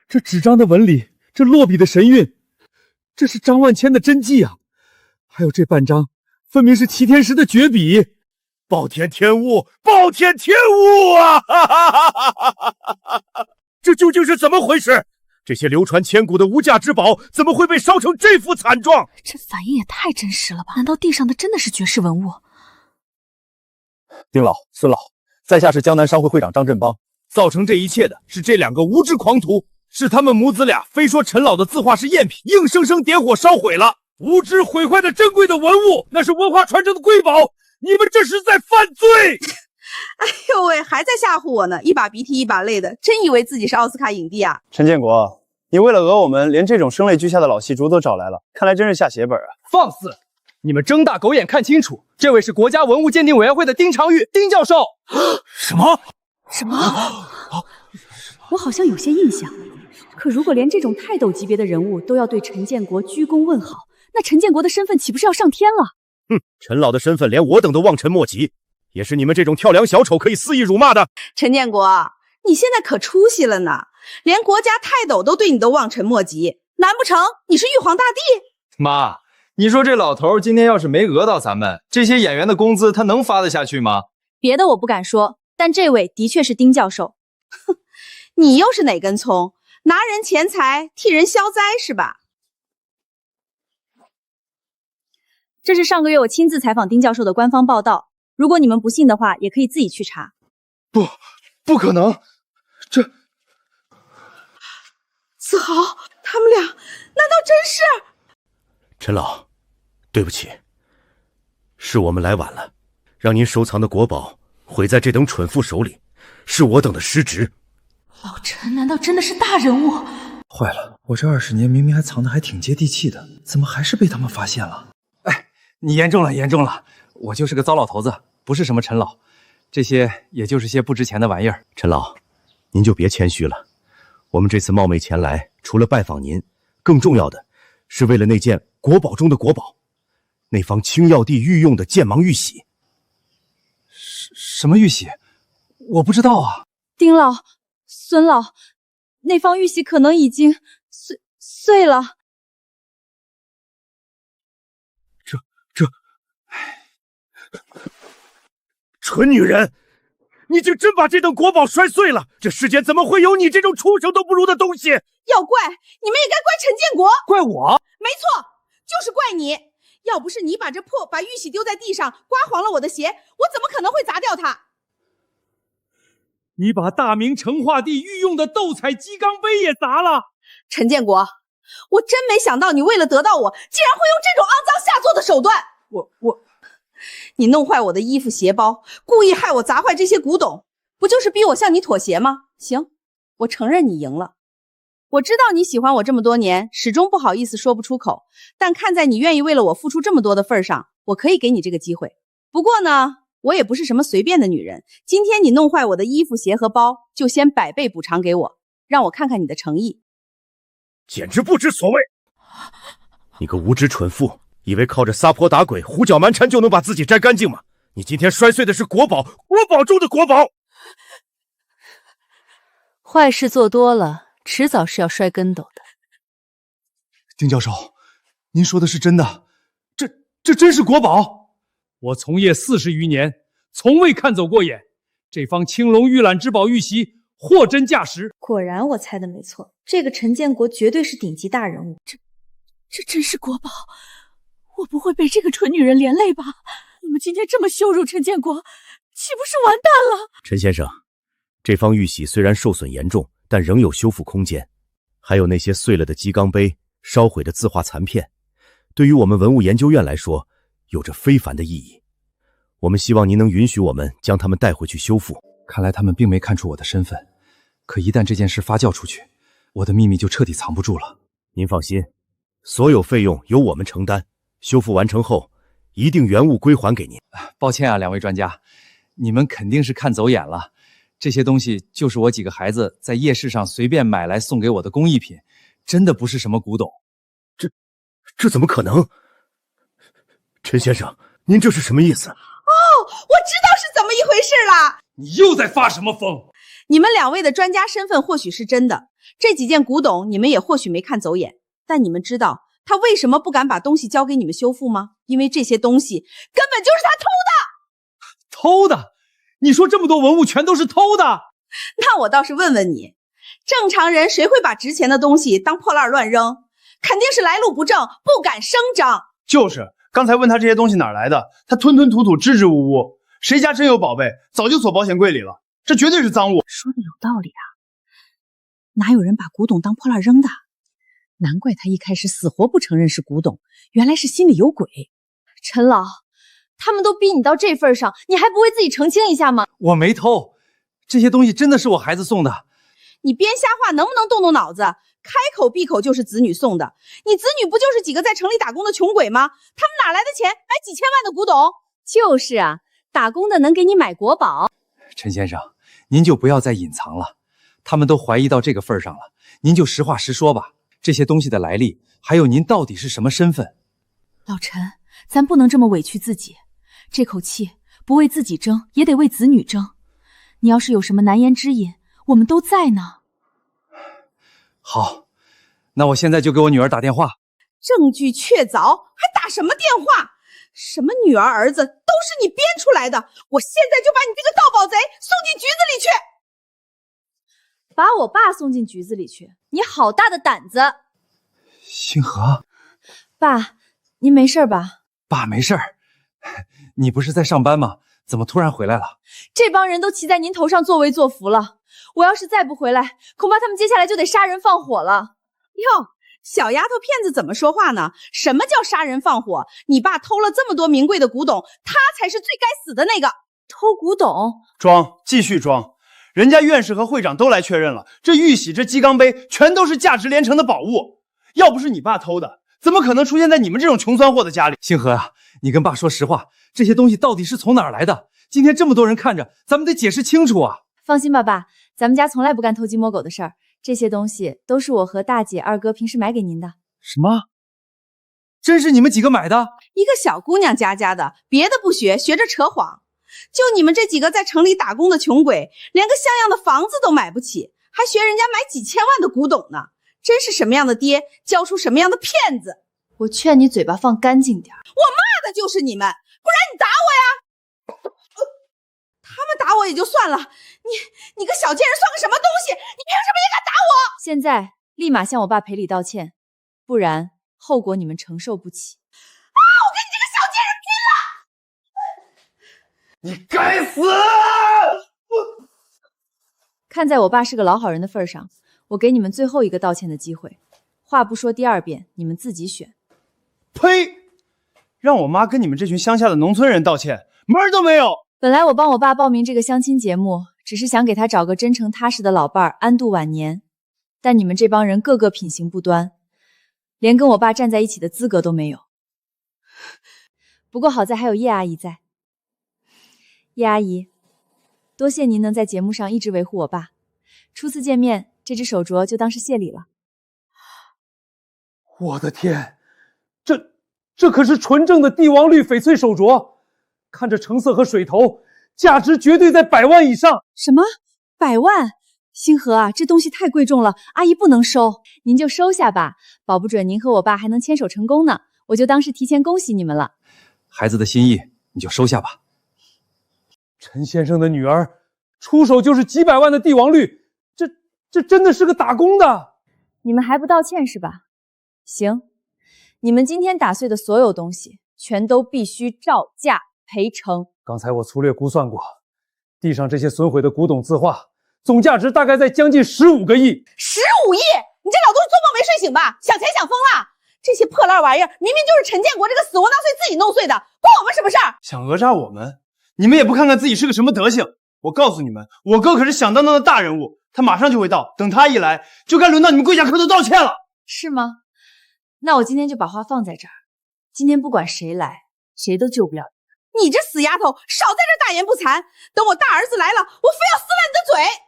这纸张的纹理，这落笔的神韵，这是张万千的真迹啊！还有这半张，分明是齐天石的绝笔。暴殄天物，暴殄天物啊！这究竟是怎么回事？这些流传千古的无价之宝，怎么会被烧成这副惨状？这反应也太真实了吧？难道地上的真的是绝世文物？丁老、孙老，在下是江南商会会长张振邦。造成这一切的是这两个无知狂徒，是他们母子俩非说陈老的字画是赝品，硬生生点火烧毁了，无知毁坏的珍贵的文物，那是文化传承的瑰宝，你们这是在犯罪！哎呦喂，还在吓唬我呢，一把鼻涕一把泪的，真以为自己是奥斯卡影帝啊！陈建国，你为了讹我们，连这种声泪俱下的老戏珠都找来了，看来真是下血本啊！放肆！你们睁大狗眼看清楚，这位是国家文物鉴定委员会的丁长玉，丁教授。什么？什么？我好像有些印象。可如果连这种泰斗级别的人物都要对陈建国鞠躬问好，那陈建国的身份岂不是要上天了？哼，陈老的身份连我等都望尘莫及，也是你们这种跳梁小丑可以肆意辱骂的。陈建国，你现在可出息了呢，连国家泰斗都对你都望尘莫及，难不成你是玉皇大帝？妈，你说这老头今天要是没讹到咱们，这些演员的工资他能发得下去吗？别的我不敢说，但这位的确是丁教授。哼，你又是哪根葱？拿人钱财替人消灾是吧？这是上个月我亲自采访丁教授的官方报道，如果你们不信的话，也可以自己去查。不可能，这子豪他们俩难道真是？陈老，对不起，是我们来晚了，让您收藏的国宝毁在这等蠢妇手里，是我等的失职。老陈难道真的是大人物？坏了，我这20年明明还藏得还挺接地气的，怎么还是被他们发现了？哎，你严重了，严重了！我就是个糟老头子，不是什么陈老，这些也就是些不值钱的玩意儿。陈老，您就别谦虚了，我们这次冒昧前来，除了拜访您，更重要的是为了那件国宝中的国宝，那方清耀帝御用的剑芒玉玺。什么玉玺？我不知道啊。丁老、孙老，那方玉玺可能已经碎了。蠢女人，你竟真把这等国宝摔碎了！这世间怎么会有你这种畜生都不如的东西？要怪你们也该怪陈建国，怪我？没错，就是怪你。要不是你把玉玺丢在地上，刮黄了我的鞋，我怎么可能会砸掉它？你把大明成化帝御用的斗彩鸡缸杯也砸了。陈建国，我真没想到你为了得到我，竟然会用这种肮脏下作的手段。你弄坏我的衣服鞋包，故意害我砸坏这些古董，不就是逼我向你妥协吗？行，我承认你赢了。我知道你喜欢我这么多年，始终不好意思说不出口，但看在你愿意为了我付出这么多的份上，我可以给你这个机会。不过呢，我也不是什么随便的女人，今天你弄坏我的衣服鞋和包，就先100倍补偿给我，让我看看你的诚意。简直不知所谓！你个无知蠢妇，以为靠着撒泼打鬼、胡搅蛮缠就能把自己摘干净吗？你今天摔碎的是国宝，国宝中的国宝。坏事做多了，迟早是要摔跟斗的。丁教授，您说的是真的？这真是国宝？我从业40余年，从未看走过眼。这方青龙御览之宝玉玺，货真价实。果然我猜的没错，这个陈建国绝对是顶级大人物。这真是国宝，我不会被这个蠢女人连累吧？你们今天这么羞辱陈建国，岂不是完蛋了？陈先生，这方玉玺虽然受损严重，但仍有修复空间。还有那些碎了的鸡缸杯、烧毁的字画残片，对于我们文物研究院来说，有着非凡的意义。我们希望您能允许我们将它们带回去修复。看来他们并没看出我的身份，可一旦这件事发酵出去，我的秘密就彻底藏不住了。您放心，所有费用由我们承担，修复完成后一定原物归还给您。抱歉啊，2位专家，你们肯定是看走眼了。这些东西就是我几个孩子在夜市上随便买来送给我的工艺品，真的不是什么古董。这怎么可能？陈先生，您这是什么意思？我知道是怎么一回事了。你又在发什么疯？你们2位的专家身份或许是真的，这几件古董你们也或许没看走眼，但你们知道他为什么不敢把东西交给你们修复吗？因为这些东西根本就是他偷的。偷的？你说这么多文物全都是偷的？那我倒是问问你，正常人谁会把值钱的东西当破烂乱扔？肯定是来路不正，不敢声张。就是，刚才问他这些东西哪儿来的，他吞吞吐吐，支支吾吾。谁家真有宝贝，早就锁保险柜里了，这绝对是赃物。说的有道理啊，哪有人把古董当破烂扔的？难怪他一开始死活不承认是古董，原来是心里有鬼。陈老，他们都逼你到这份上，你还不为自己澄清一下吗？我没偷，这些东西真的是我孩子送的。你编瞎话能不能动动脑子？开口闭口就是子女送的，你子女不就是几个在城里打工的穷鬼吗？他们哪来的钱买几千万的古董？就是啊，打工的能给你买国宝。陈先生，您就不要再隐藏了，他们都怀疑到这个份上了，您就实话实说吧。这些东西的来历，还有您到底是什么身份？老陈，咱不能这么委屈自己，这口气不为自己争，也得为子女争。你要是有什么难言之隐，我们都在呢。好，那我现在就给我女儿打电话。证据确凿，还打什么电话？什么女儿儿子，都是你编出来的！我现在就把你这个盗宝贼送进局子里去！把我爸送进局子里去？你好大的胆子！星河，爸，您没事吧？爸没事儿。你不是在上班吗？怎么突然回来了？这帮人都骑在您头上作威作福了。我要是再不回来，恐怕他们接下来就得杀人放火了。哟，小丫头片子怎么说话呢？什么叫杀人放火？你爸偷了这么多名贵的古董，他才是最该死的那个。偷古董？装，继续装。人家院士和会长都来确认了，这玉玺、这鸡缸杯全都是价值连城的宝物。要不是你爸偷的，怎么可能出现在你们这种穷酸货的家里？星河啊，你跟爸说实话，这些东西到底是从哪儿来的？今天这么多人看着，咱们得解释清楚啊！放心吧，爸，咱们家从来不干偷鸡摸狗的事儿。这些东西都是我和大姐、二哥平时买给您的。什么？真是你们几个买的？一个小姑娘家的，别的不学，学着扯谎。就你们这几个在城里打工的穷鬼，连个像样的房子都买不起，还学人家买几千万的古董呢！真是什么样的爹，教出什么样的骗子！我劝你嘴巴放干净点。我骂的就是你们，不然你打我呀！他们打我也就算了，你个小贱人算个什么东西？你凭什么也敢打我？现在立马向我爸赔礼道歉，不然后果你们承受不起。我跟你该死！看在我爸是个老好人的份上，我给你们最后一个道歉的机会，话不说第二遍，你们自己选。呸！让我妈跟你们这群乡下的农村人道歉，门儿都没有。本来我帮我爸报名这个相亲节目，只是想给他找个真诚踏实的老伴儿，安度晚年。但你们这帮人个个品行不端，连跟我爸站在一起的资格都没有。不过好在还有叶阿姨在。叶阿姨，多谢您能在节目上一直维护我爸。初次见面，这只手镯就当是谢礼了。我的天，这可是纯正的帝王绿翡翠手镯，看着成色和水头，价值绝对在100万以上。什么100万？星河啊，这东西太贵重了，阿姨不能收，您就收下吧，保不准您和我爸还能牵手成功呢，我就当是提前恭喜你们了。孩子的心意，你就收下吧。陈先生的女儿出手就是几百万的帝王绿，这真的是个打工的。你们还不道歉是吧？行，你们今天打碎的所有东西，全都必须照价赔偿。刚才我粗略估算过，地上这些损毁的古董字画，总价值大概在将近15个亿。15亿？你这老东西做梦没睡醒吧？想钱想疯了！这些破烂玩意儿，明明就是陈建国这个死窝囊碎自己弄碎的，关我们什么事儿？想讹诈我们，你们也不看看自己是个什么德行！我告诉你们，我哥可是响当当的大人物，他马上就会到，等他一来，就该轮到你们跪下磕头道歉了。是吗？那我今天就把话放在这儿，今天不管谁来，谁都救不了你。你这死丫头，少在这大言不惭！等我大儿子来了，我非要撕烂你的嘴！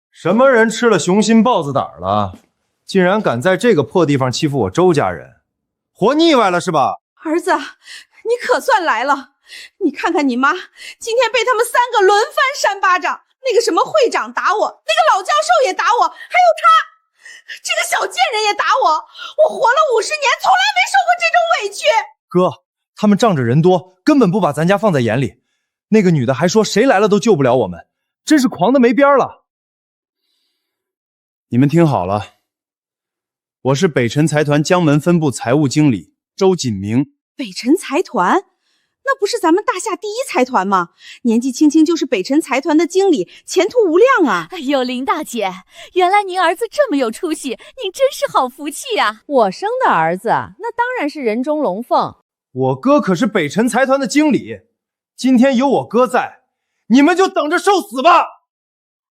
什么人吃了雄心豹子胆了？竟然敢在这个破地方欺负我周家人，活腻歪了是吧？儿子，你可算来了！你看看你妈，今天被他们3个轮番扇巴掌，那个什么会长打我，那个老教授也打我，还有他这个小贱人也打我！我活了50年，从来没受过这种委屈。哥，他们仗着人多，根本不把咱家放在眼里。那个女的还说谁来了都救不了我们，真是狂得没边了。你们听好了，我是北辰财团江门分部财务经理周锦明。北辰财团？那不是咱们大夏第1财团吗？年纪轻轻就是北辰财团的经理，前途无量啊！哎呦，林大姐，原来您儿子这么有出息，您真是好福气呀！我生的儿子，那当然是人中龙凤。我哥可是北辰财团的经理，今天有我哥在，你们就等着受死吧！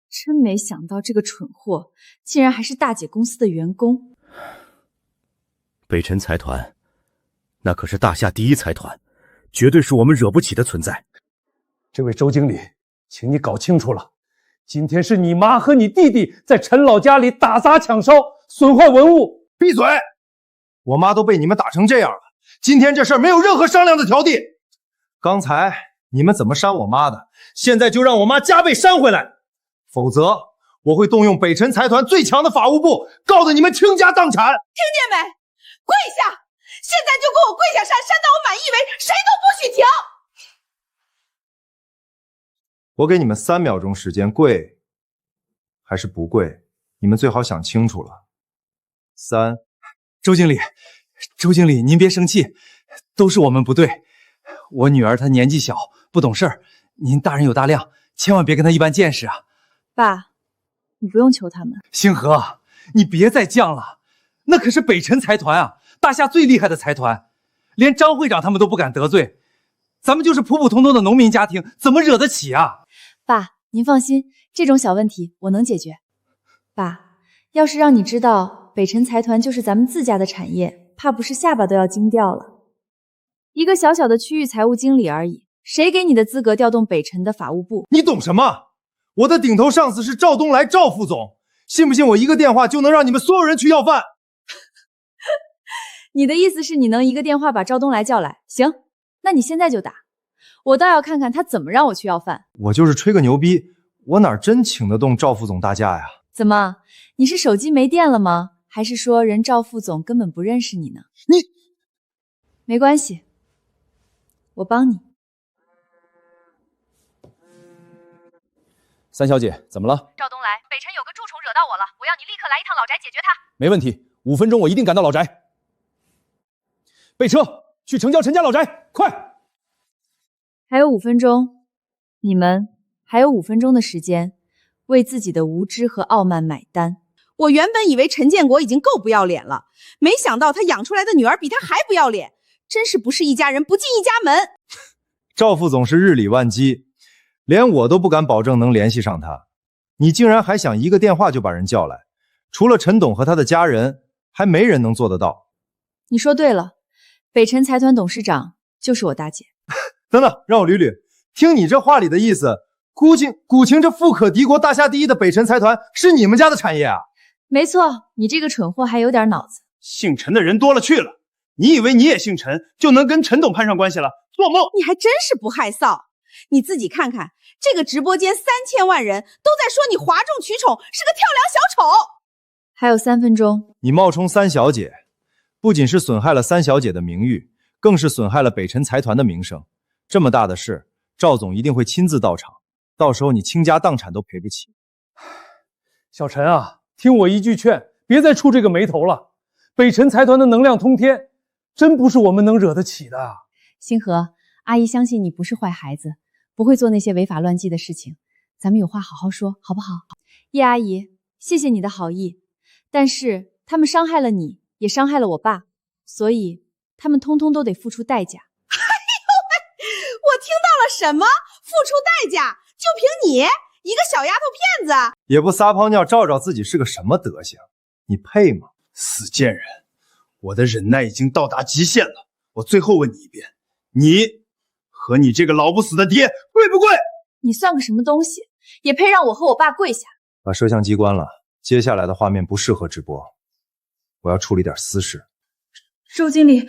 真没想到这个蠢货竟然还是大姐公司的员工。北辰财团，那可是大夏第1财团，绝对是我们惹不起的存在。这位周经理，请你搞清楚了，今天是你妈和你弟弟在陈老家里打砸抢烧，损坏文物。闭嘴！我妈都被你们打成这样了，今天这事儿没有任何商量的条地。刚才你们怎么扇我妈的，现在就让我妈加倍扇回来，否则我会动用北辰财团最强的法务部，告得你们倾家荡产。听见没？跪下！现在就给我跪下扇，扇到我满意为止，谁都不许停！我给你们3秒钟时间，跪还是不跪？你们最好想清楚了。3，周经理，您别生气，都是我们不对。我女儿她年纪小，不懂事儿，您大人有大量，千万别跟她一般见识啊。爸，你不用求他们。星河，你别再犟了，那可是北辰财团啊，大夏最厉害的财团，连张会长他们都不敢得罪，咱们就是普普通通的农民家庭，怎么惹得起啊？爸，您放心，这种小问题我能解决。爸，要是让你知道北辰财团就是咱们自家的产业，怕不是下巴都要惊掉了。一个小小的区域财务经理而已，谁给你的资格调动北辰的法务部？你懂什么？我的顶头上司是赵东来赵副总，信不信我一个电话就能让你们所有人去要饭？你的意思是你能一个电话把赵东来叫来？行，那你现在就打，我倒要看看他怎么让我去要饭。我就是吹个牛逼，我哪真请得动赵副总大驾呀？怎么，你是手机没电了吗？还是说人赵副总根本不认识你呢？没关系，我帮你。三小姐，怎么了？赵东来，北辰有个蛀虫惹到我了，我要你立刻来一趟老宅解决他。没问题，5分钟我一定赶到老宅。备车，去城郊陈家老宅，快！还有5分钟，你们还有5分钟的时间，为自己的无知和傲慢买单。我原本以为陈建国已经够不要脸了，没想到他养出来的女儿比他还不要脸，真是不是一家人不进一家门。赵副总是日理万机，连我都不敢保证能联系上他，你竟然还想一个电话就把人叫来？除了陈董和他的家人，还没人能做得到。你说对了，北辰财团董事长就是我大姐。等等，让我捋捋，听你这话里的意思，古晴这富可敌国、大夏第一的北辰财团是你们家的产业啊？没错，你这个蠢货还有点脑子。姓陈的人多了去了，你以为你也姓陈就能跟陈董攀上关系了？做梦！你还真是不害臊。你自己看看，这个直播间3000万人都在说你哗众取宠，是个跳梁小丑。还有3分钟，你冒充三小姐，不仅是损害了三小姐的名誉，更是损害了北辰财团的名声。这么大的事，赵总一定会亲自到场，到时候你倾家荡产都赔不起。小陈啊，听我一句劝，别再触这个霉头了。北辰财团的能量通天，真不是我们能惹得起的。星河，阿姨相信你不是坏孩子，不会做那些违法乱纪的事情。咱们有话好好说，好不好？叶阿姨，谢谢你的好意，但是他们伤害了你，也伤害了我爸，所以他们通通都得付出代价。我听到了什么？付出代价？就凭你一个小丫头片子，也不撒泡尿照照自己是个什么德行，你配吗？死贱人，我的忍耐已经到达极限了。我最后问你一遍，你和你这个老不死的爹贵不贵？你算个什么东西，也配让我和我爸跪下？把摄像机关了，接下来的画面不适合直播，我要处理点私事。周经理，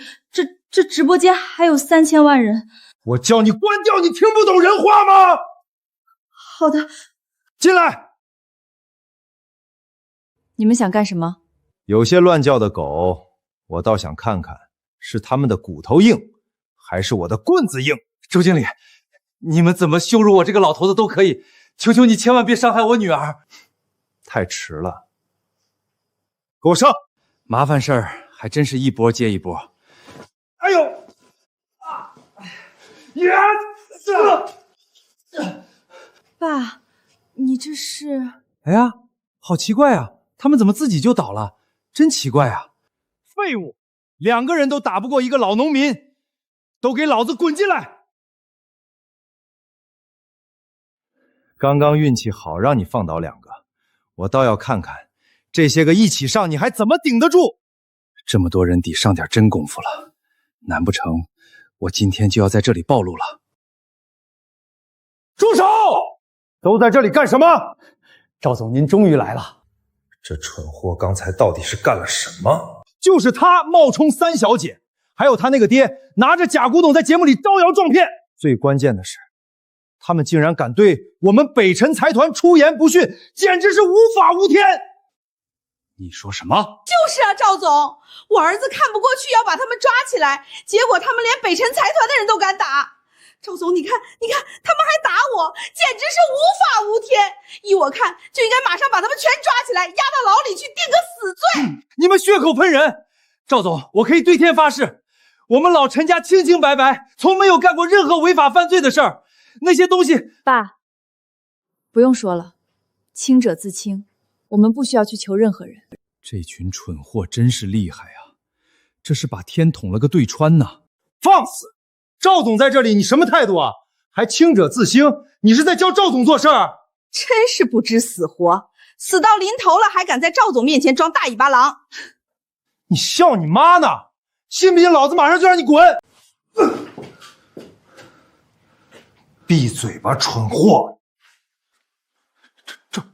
这直播间还有3000万人。我叫你关掉，你听不懂人话吗？好的，进来。你们想干什么？有些乱叫的狗，我倒想看看是他们的骨头硬，还是我的棍子硬。周经理，你们怎么羞辱我这个老头子都可以，求求你千万别伤害我女儿。太迟了，给我上！麻烦事儿还真是一波接一波。哎呦！啊！呀！爸，你这是？哎呀，好奇怪啊！他们怎么自己就倒了？真奇怪啊！废物，2个人都打不过一个老农民，都给老子滚进来！刚刚运气好，让你放倒2个，我倒要看看这些个一起上你还怎么顶得住。这么多人得上点真功夫了，难不成我今天就要在这里暴露了？住手！都在这里干什么？赵总，您终于来了。这蠢货刚才到底是干了什么？就是他冒充三小姐，还有他那个爹拿着假古董在节目里招摇撞骗。最关键的是，他们竟然敢对我们北辰财团出言不逊，简直是无法无天！你说什么？就是啊，赵总，我儿子看不过去，要把他们抓起来，结果他们连北辰财团的人都敢打。赵总，你看，他们还打我，简直是无法无天。依我看，就应该马上把他们全抓起来，押到牢里去，定个死罪。你们血口喷人！赵总，我可以对天发誓，我们老陈家清清白白，从没有干过任何违法犯罪的事儿。那些东西，爸，不用说了，清者自清，我们不需要去求任何人。这群蠢货真是厉害啊！这是把天捅了个对穿呐！放肆！赵总在这里，你什么态度啊？还清者自清？你是在教赵总做事儿？真是不知死活，死到临头了还敢在赵总面前装大尾巴狼！你笑你妈呢！信不信老子马上就让你滚！闭嘴吧，蠢货！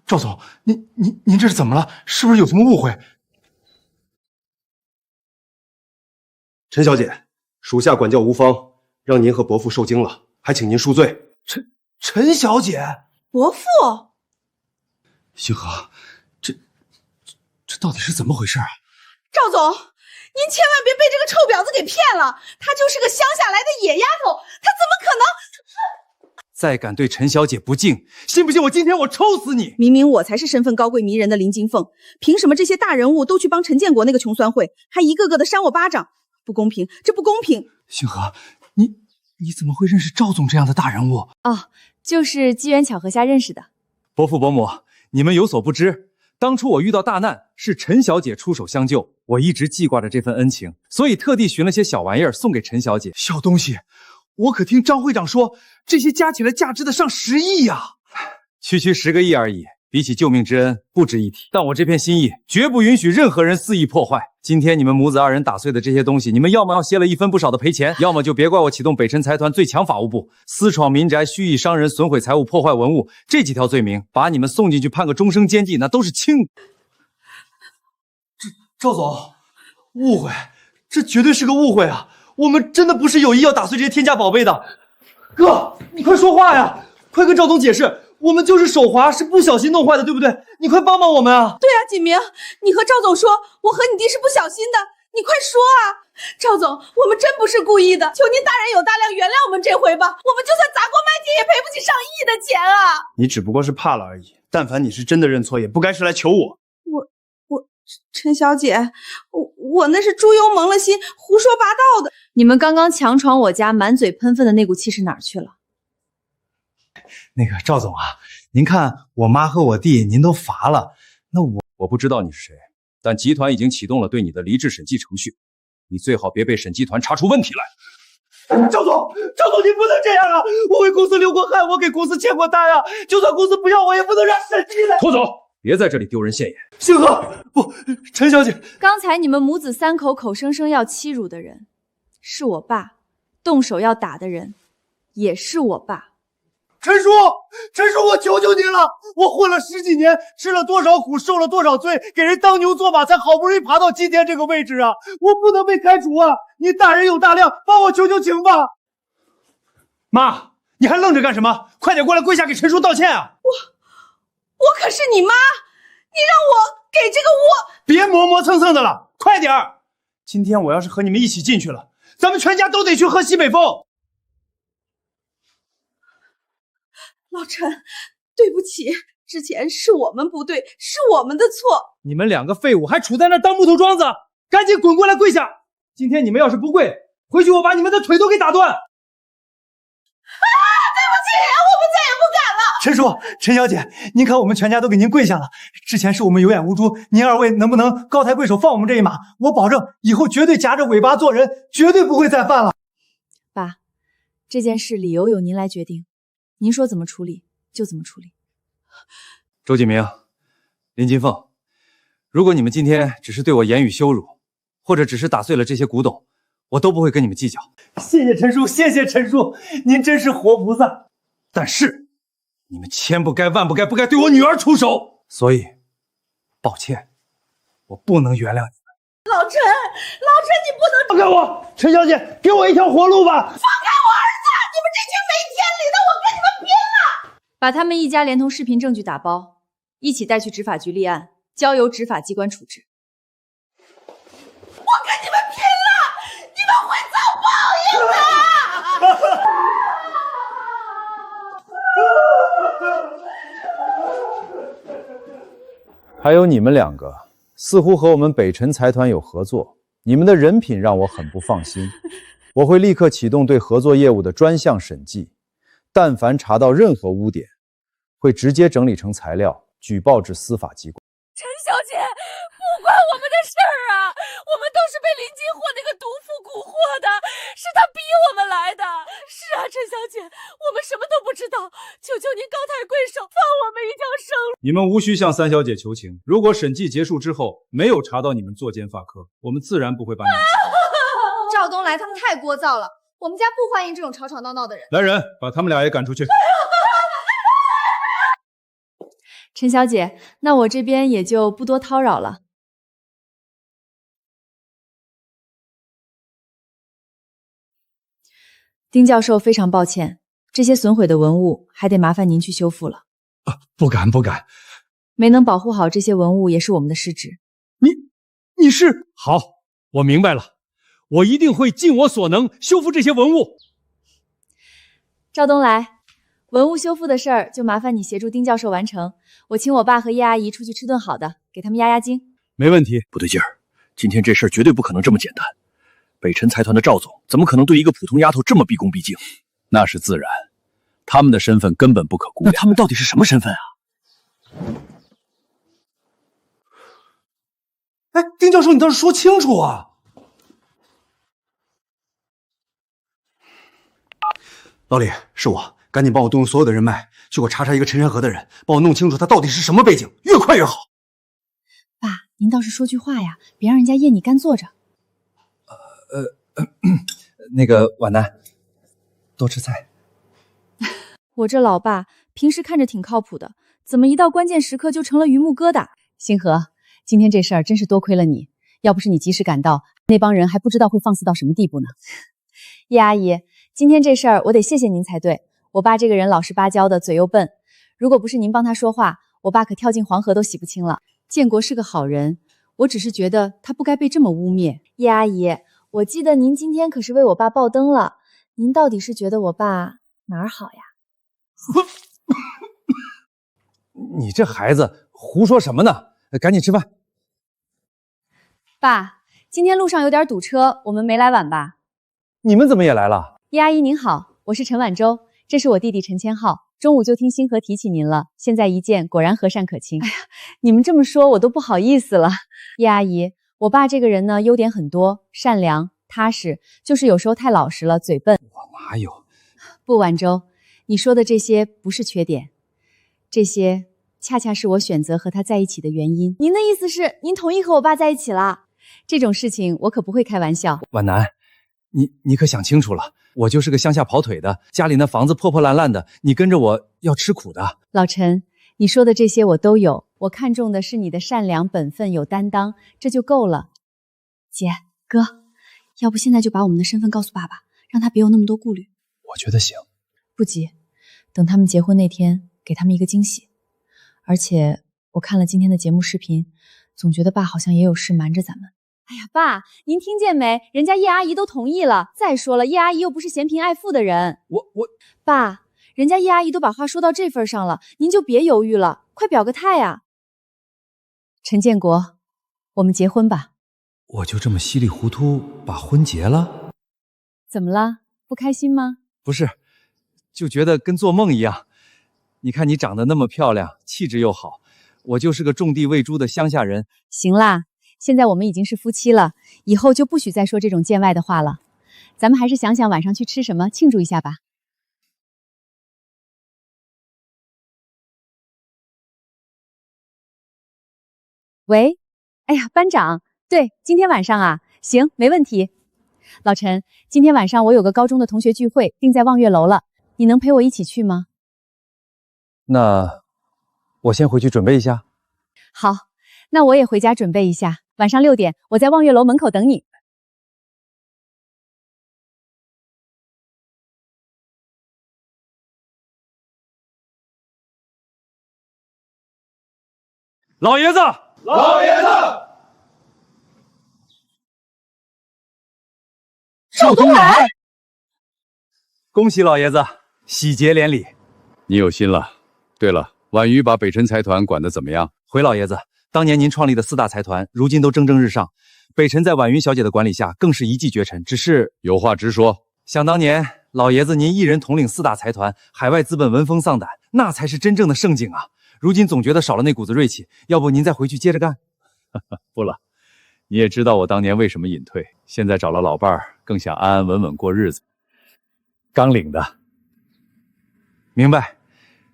赵总，您这是怎么了？是不是有什么误会？陈小姐，属下管教无方，让您和伯父受惊了，还请您恕罪。陈小姐，伯父，星河，这到底是怎么回事啊？赵总，您千万别被这个臭婊子给骗了，她就是个乡下来的野丫头，她怎么可能？再敢对陈小姐不敬，信不信我今天我抽死你！明明我才是身份高贵迷人的林金凤，凭什么这些大人物都去帮陈建国那个穷酸会，还一个个的扇我巴掌？不公平，这不公平！星河，你怎么会认识赵总这样的大人物？哦，就是机缘巧合下认识的。伯父伯母，你们有所不知，当初我遇到大难是陈小姐出手相救，我一直记挂着这份恩情，所以特地寻了些小玩意儿送给陈小姐。小东西，我可听张会长说，这些加起来价值得上10亿呀！区10个亿而已，比起救命之恩不值一提。但我这片心意绝不允许任何人肆意破坏。今天你们母子二人打碎的这些东西，你们要么要歇了一分不少的赔钱，要么就别怪我启动北辰财团最强法务部，私闯民宅、蓄意伤人、损毁财物、破坏文物这几条罪名，把你们送进去判个终生监禁，那都是轻。赵总，误会，这绝对是个误会啊！我们真的不是有意要打碎这些天价宝贝的。哥，你快说话呀！快跟赵总解释，我们就是手滑，是不小心弄坏的，对不对？你快帮帮我们啊！对啊，锦明，你和赵总说，我和你弟是不小心的，你快说啊！赵总，我们真不是故意的，求您大人有大量，原谅我们这回吧。我们就算砸锅卖铁，也赔不起上亿的钱啊！你只不过是怕了而已，但凡你是真的认错，也不该是来求我。陈小姐，我那是猪油蒙了心，胡说八道的。你们刚刚强闯我家，满嘴喷粪的那股气是哪儿去了？那个赵总啊，您看我妈和我弟您都罚了，那我不知道你是谁，但集团已经启动了对你的离职审计程序，你最好别被审计团查出问题来。赵总，您不能这样啊！我为公司流过汗，我给公司欠过单啊！就算公司不要我，也不能让审计来。拖走，别在这里丢人现眼。星河，不，陈小姐，刚才你们母子3口口声声要欺辱的人，是我爸；动手要打的人，也是我爸。陈叔，我求求您了！我混了10几年，吃了多少苦，受了多少罪，给人当牛做马，才好不容易爬到今天这个位置啊！我不能被开除啊！您大人有大量，帮我求求情吧！妈，你还愣着干什么？快点过来跪下给陈叔道歉啊！我可是你妈，你让我给这个窝……别磨磨蹭蹭的了，快点儿！今天我要是和你们一起进去了，咱们全家都得去喝西北风。老陈，对不起，之前是我们不对，是我们的错。你们2个废物还杵在那当木头桩子，赶紧滚过来跪下！今天你们要是不跪，回去我把你们的腿都给打断。对不起，我们再也不敢了。陈叔、陈小姐，您看我们全家都给您跪下了，之前是我们有眼无珠，您2位能不能高抬贵手放我们这一马？我保证以后绝对夹着尾巴做人，绝对不会再犯了。爸，这件事理由由您来决定，您说怎么处理就怎么处理。周继明、林金凤，如果你们今天只是对我言语羞辱，或者只是打碎了这些古董，我都不会跟你们计较。谢谢陈叔，谢谢陈叔，您真是活菩萨。但是你们千不该万不该对我女儿出手，所以抱歉，我不能原谅你们。老陈，你不能放开我！陈小姐，给我一条活路吧！放开我儿子！你们这群没天理的，我跟你们拼了！把他们一家连同视频证据打包，一起带去执法局立案，交由执法机关处置。我跟你们拼了！你们会遭报应的！还有你们2个，似乎和我们北辰财团有合作，你们的人品让我很不放心。我会立刻启动对合作业务的专项审计，但凡查到任何污点，会直接整理成材料举报至司法机关。陈小姐，不关我们的事儿啊！我们都是被林金货那个毒妇蛊惑的，是他逼我们来的。是啊，陈小姐，我们什么都不知道，求求您高抬贵手，放我们一条生路。你们无需向3小姐求情。如果审计结束之后没有查到你们作奸犯科，我们自然不会把你们。赵东来他们太聒噪了，我们家不欢迎这种吵吵闹闹的人。来人，把他们俩也赶出去。陈小姐，那我这边也就不多叨扰了。丁教授非常抱歉，这些损毁的文物还得麻烦您去修复了。不敢。没能保护好这些文物，也是我们的失职。你是好，我明白了，我一定会尽我所能修复这些文物。赵东来，文物修复的事儿就麻烦你协助丁教授完成。我请我爸和叶阿姨出去吃顿好的，给他们压压惊。没问题。不对劲儿，今天这事儿绝对不可能这么简单。北辰财团的赵总怎么可能对一个普通丫头这么毕恭毕敬？那是自然，他们的身份根本不可估量。那他们到底是什么身份啊？哎，丁教授，你倒是说清楚啊！老李，是我，赶紧帮我动用所有的人脉，去给我查查一个陈山河的人，帮我弄清楚他到底是什么背景，越快越好。爸，您倒是说句话呀，别让人家验你干坐着。那个皖南，多吃菜。我这老爸平时看着挺靠谱的，怎么一到关键时刻就成了榆木疙瘩？星河，今天这事儿真是多亏了你，要不是你及时赶到，那帮人还不知道会放肆到什么地步呢。叶阿姨，今天这事儿我得谢谢您才对。我爸这个人老实巴交的，嘴又笨，如果不是您帮他说话，我爸可跳进黄河都洗不清了。建国是个好人，我只是觉得他不该被这么污蔑。叶阿姨，我记得您今天可是为我爸爆灯了，您到底是觉得我爸哪儿好呀？你这孩子胡说什么呢？赶紧吃饭。爸，今天路上有点堵车，我们没来晚吧？你们怎么也来了？叶阿姨您好，我是陈婉舟，这是我弟弟陈千浩。中午就听星河提起您了，现在一见果然和善可亲。哎呀，你们这么说我都不好意思了。叶阿姨，我爸这个人呢，优点很多，善良踏实，就是有时候太老实了，嘴笨。我哪有？不，婉舟，你说的这些不是缺点，这些恰恰是我选择和他在一起的原因。您的意思是您同意和我爸在一起了？这种事情我可不会开玩笑。皖南，你可想清楚了，我就是个乡下跑腿的，家里那房子破破烂烂的，你跟着我要吃苦的。老陈，你说的这些我都有，我看重的是你的善良、本分、有担当，这就够了。姐，哥，要不现在就把我们的身份告诉爸爸，让他别有那么多顾虑。我觉得行。不急，等他们结婚那天，给他们一个惊喜。而且我看了今天的节目视频，总觉得爸好像也有事瞒着咱们。哎呀，爸，您听见没？人家叶阿姨都同意了。再说了，叶阿姨又不是嫌贫爱富的人。爸，人家叶阿姨都把话说到这份上了，您就别犹豫了，快表个态啊！陈建国，我们结婚吧。我就这么稀里糊涂把婚结了？怎么了？不开心吗？不是，就觉得跟做梦一样。你看你长得那么漂亮，气质又好，我就是个种地喂猪的乡下人。行啦，现在我们已经是夫妻了，以后就不许再说这种见外的话了。咱们还是想想晚上去吃什么，庆祝一下吧。喂，哎呀，班长，对，今天晚上啊，行，没问题。老陈，今天晚上我有个高中的同学聚会，定在望月楼了，你能陪我一起去吗？那我先回去准备一下。好，那我也回家准备一下。晚上6点，我在望月楼门口等你。老爷子，老爷子，赵东来，恭喜老爷子，喜结连理。你有心了。对了，婉瑜把北辰财团管得怎么样？回老爷子，当年您创立的4大财团，如今都蒸蒸日上，北辰在婉瑜小姐的管理下，更是一骑绝尘。只是有话直说。想当年，老爷子您一人统领4大财团，海外资本闻风丧胆，那才是真正的盛景啊！如今总觉得少了那股子锐气，要不您再回去接着干？不了，你也知道我当年为什么隐退，现在找了老伴儿，更想安安稳稳过日子。刚领的。明白，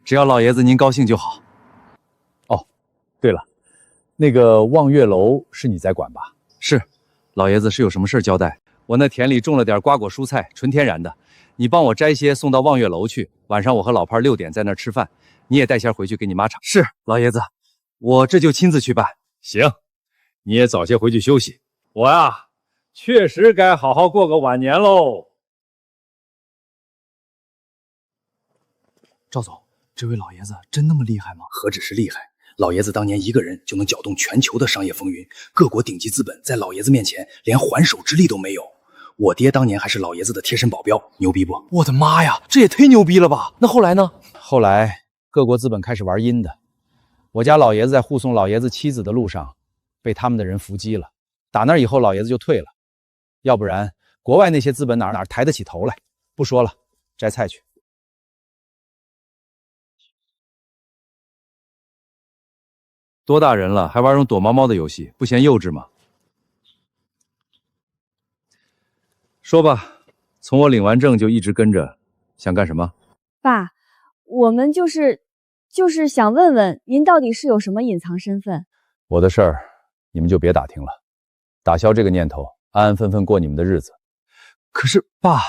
只要老爷子您高兴就好。哦，对了，那个望月楼是你在管吧？是，老爷子是有什么事交代？我那田里种了点瓜果蔬菜，纯天然的，你帮我摘些送到望月楼去。晚上我和老伴6点在那儿吃饭，你也带些回去给你妈尝。是，老爷子，我这就亲自去办。行，你也早些回去休息。我呀，确实该好好过个晚年喽。赵总，这位老爷子真那么厉害吗？何止是厉害，老爷子当年一个人就能搅动全球的商业风云，各国顶级资本在老爷子面前连还手之力都没有。我爹当年还是老爷子的贴身保镖，牛逼不？我的妈呀，这也忒牛逼了吧！那后来呢？后来各国资本开始玩阴的，我家老爷子在护送老爷子妻子的路上被他们的人伏击了，打那以后老爷子就退了，要不然国外那些资本哪抬得起头来？不说了，摘菜去。多大人了，还玩种躲猫猫的游戏，不嫌幼稚吗？说吧，从我领完证就一直跟着，想干什么？爸，我们就是想问问您到底是有什么隐藏身份？我的事儿你们就别打听了，打消这个念头，安安分分过你们的日子。可是爸，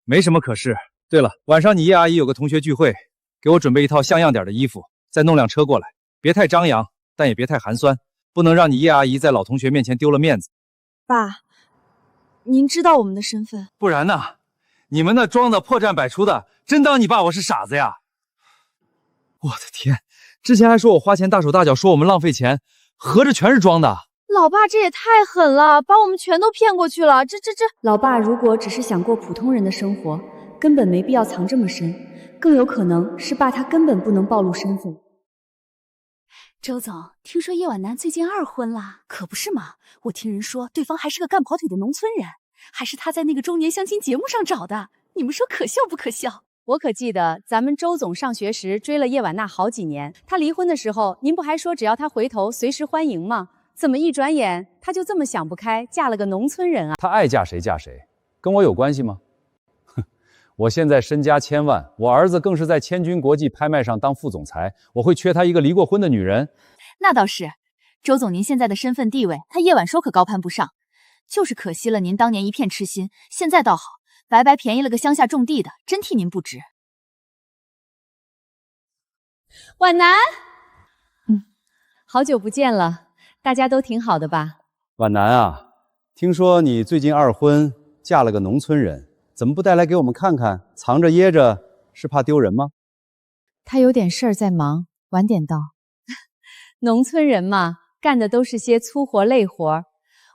没什么可是。对了，晚上你叶阿姨有个同学聚会，给我准备一套像样点的衣服，再弄辆车过来，别太张扬，但也别太寒酸，不能让你叶阿姨在老同学面前丢了面子。爸，您知道我们的身份？不然呢？你们那装的破绽百出的，真当你爸我是傻子呀？我的天，之前还说我花钱大手大脚，说我们浪费钱，合着全是装的。老爸，这也太狠了，把我们全都骗过去了。这……老爸如果只是想过普通人的生活，根本没必要藏这么深，更有可能是爸他根本不能暴露身份。周总，听说叶婉楠最近二婚了，可不是嘛？我听人说对方还是个干跑腿的农村人，还是他在那个中年相亲节目上找的，你们说可笑不可笑？我可记得咱们周总上学时追了叶婉娜好几年，他离婚的时候，您不还说只要他回头随时欢迎吗？怎么一转眼他就这么想不开，嫁了个农村人啊？他爱嫁谁嫁谁，跟我有关系吗？哼，我现在身家千万，我儿子更是在千军国际拍卖上当副总裁，我会缺他一个离过婚的女人？那倒是，周总您现在的身份地位，他叶晚收可高攀不上，就是可惜了您当年一片痴心，现在倒好，白白便宜了个乡下种地的，真替您不值。婉楠，好久不见了。大家都挺好的吧？婉楠啊，听说你最近二婚，嫁了个农村人，怎么不带来给我们看看？藏着掖着是怕丢人吗？他有点事儿在忙，晚点到。农村人嘛，干的都是些粗活累活，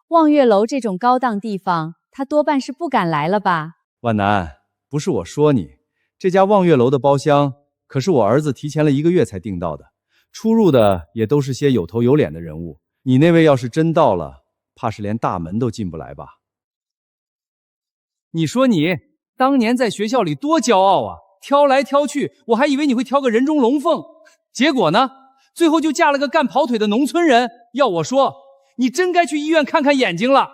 望月楼这种高档地方，他多半是不敢来了吧？婉楠，不是我说你，这家望月楼的包厢可是我儿子提前了1个月才订到的，出入的也都是些有头有脸的人物。你那位要是真到了，怕是连大门都进不来吧？你说你当年在学校里多骄傲啊，挑来挑去，我还以为你会挑个人中龙凤，结果呢，最后就嫁了个干跑腿的农村人。要我说，你真该去医院看看眼睛了。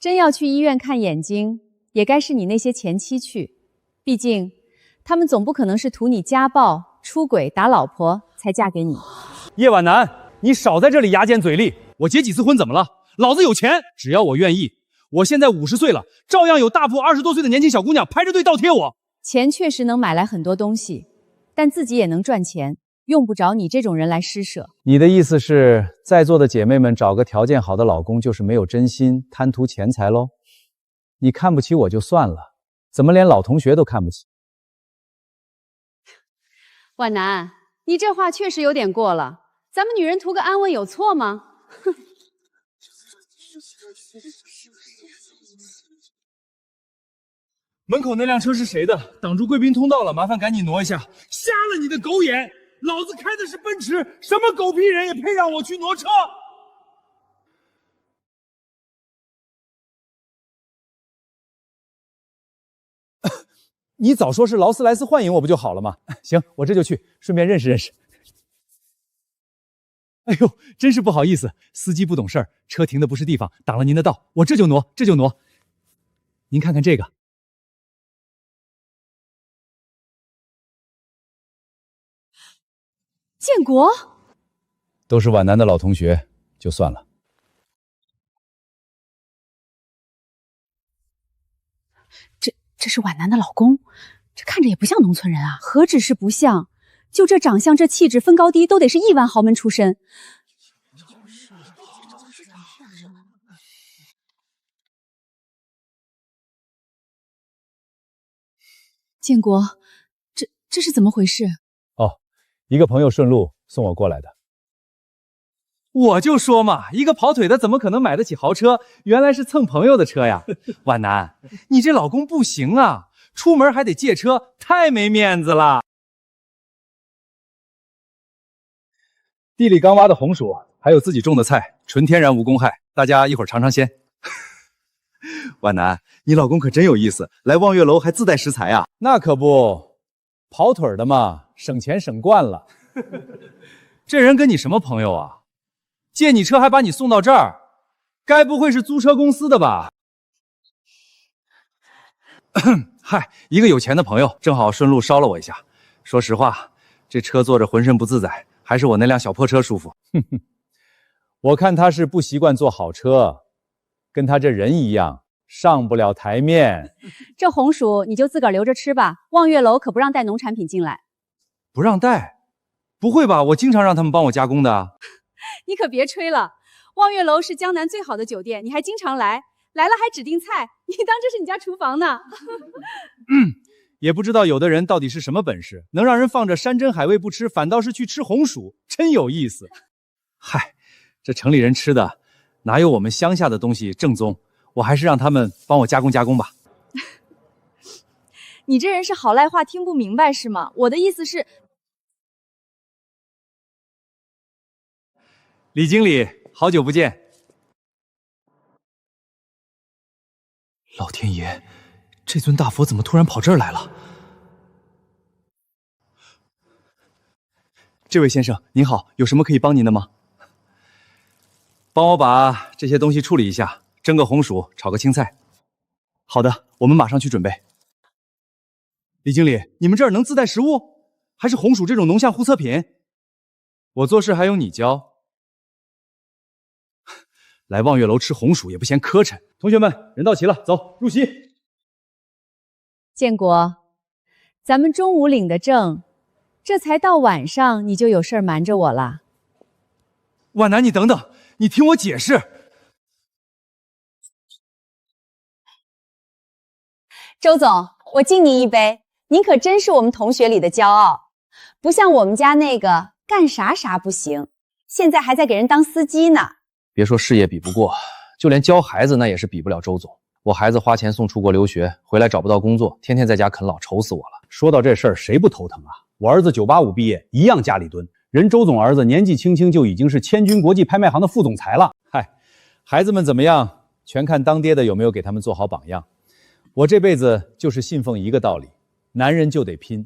真要去医院看眼睛，也该是你那些前妻去，毕竟他们总不可能是图你家暴、出轨、打老婆才嫁给你。叶婉楠，你少在这里牙尖嘴利！我结几次婚怎么了？老子有钱，只要我愿意。我现在50岁了，照样有大铺20多岁的年轻小姑娘排着队倒贴我。钱确实能买来很多东西，但自己也能赚钱，用不着你这种人来施舍。你的意思是，在座的姐妹们找个条件好的老公就是没有真心，贪图钱财喽？你看不起我就算了，怎么连老同学都看不起？婉楠，你这话确实有点过了。咱们女人图个安稳有错吗？哼！门口那辆车是谁的？挡住贵宾通道了，麻烦赶紧挪一下。瞎了你的狗眼！老子开的是奔驰，什么狗屁人也配让我去挪车？你早说是劳斯莱斯幻影我不就好了吗？行，我这就去，顺便认识认识。哎呦，真是不好意思，司机不懂事儿，车停的不是地方，挡了您的道，我这就挪，这就挪。您看看这个，建国，都是皖南的老同学，就算了。这是皖南的老公，这看着也不像农村人啊。何止是不像，就这长相，这气质，分高低都得是亿万豪门出身。建国，这是怎么回事？哦，一个朋友顺路送我过来的。我就说嘛，一个跑腿的怎么可能买得起豪车？原来是蹭朋友的车呀！皖南，你这老公不行啊，出门还得借车，太没面子了。地里刚挖的红薯，还有自己种的菜，纯天然无公害，大家一会儿尝尝鲜。婉楠，你老公可真有意思，来望月楼还自带食材啊？那可不，跑腿的嘛，省钱省惯了。这人跟你什么朋友啊？借你车还把你送到这儿，该不会是租车公司的吧？嗨，一个有钱的朋友，正好顺路捎了我一下。说实话，这车坐着浑身不自在，还是我那辆小破车舒服。我看他是不习惯坐好车，跟他这人一样，上不了台面。这红薯你就自个儿留着吃吧，望月楼可不让带农产品进来。不让带？不会吧？我经常让他们帮我加工的。你可别吹了，望月楼是江南最好的酒店，你还经常来，来了还指定菜，你当这是你家厨房呢？也不知道有的人到底是什么本事，能让人放着山珍海味不吃，反倒是去吃红薯，真有意思。嗨，这城里人吃的哪有我们乡下的东西正宗？我还是让他们帮我加工加工吧。你这人是好赖话听不明白是吗？我的意思是，李经理，好久不见。老天爷，这尊大佛怎么突然跑这儿来了？这位先生您好，有什么可以帮您的吗？帮我把这些东西处理一下，蒸个红薯，炒个青菜。好的，我们马上去准备。李经理，你们这儿能自带食物？还是红薯这种农项护测品？我做事还用你教？来望月楼吃红薯也不嫌磕碜。同学们，人到齐了，走，入席。建国，咱们中午领的证，这才到晚上你就有事儿瞒着我了。婉楠，你等等，你听我解释。周总，我敬您一杯，您可真是我们同学里的骄傲，不像我们家那个干啥啥不行，现在还在给人当司机呢。别说事业比不过，就连教孩子那也是比不了周总。我孩子花钱送出国留学，回来找不到工作，天天在家啃老，愁死我了。说到这事儿，谁不头疼啊？我儿子985毕业，一样家里蹲。人周总儿子年纪轻轻就已经是千军国际拍卖行的副总裁了。嗨，孩子们怎么样，全看当爹的有没有给他们做好榜样。我这辈子就是信奉一个道理，男人就得拼。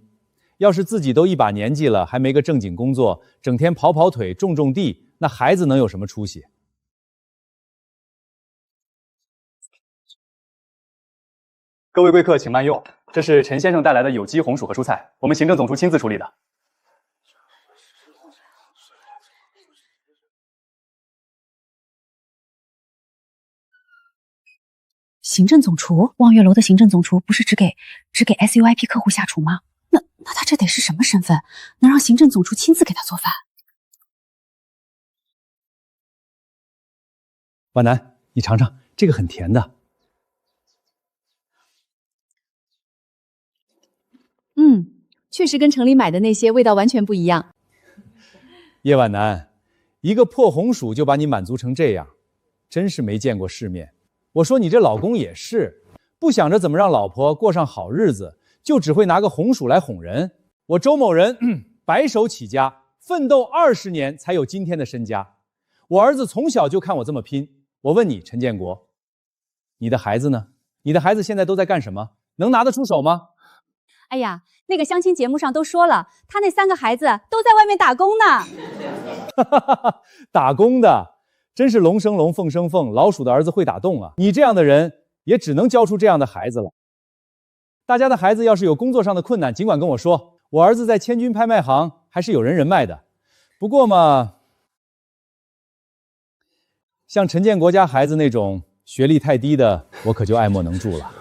要是自己都一把年纪了，还没个正经工作，整天跑跑腿、种种地，那孩子能有什么出息？各位贵客请慢用，这是陈先生带来的有机红薯和蔬菜，我们行政总厨亲自处理的。行政总厨，望月楼的行政总厨不是只给 SUIP 客户下厨吗？那他这得是什么身份，能让行政总厨亲自给他做饭？婉楠，你尝尝，这个很甜的。确实跟城里买的那些味道完全不一样。叶婉楠，一个破红薯就把你满足成这样，真是没见过世面。我说你这老公也是，不想着怎么让老婆过上好日子，就只会拿个红薯来哄人。我周某人白手起家，奋斗20年才有今天的身家。我儿子从小就看我这么拼。我问你，陈建国，你的孩子呢？你的孩子现在都在干什么？能拿得出手吗？哎呀，那个相亲节目上都说了，他那3个孩子都在外面打工呢。打工的，真是龙生龙，凤生凤，老鼠的儿子会打洞啊！你这样的人也只能教出这样的孩子了。大家的孩子要是有工作上的困难，尽管跟我说，我儿子在千军拍卖行还是有人脉的。不过嘛，像陈建国家孩子那种学历太低的，我可就爱莫能助了。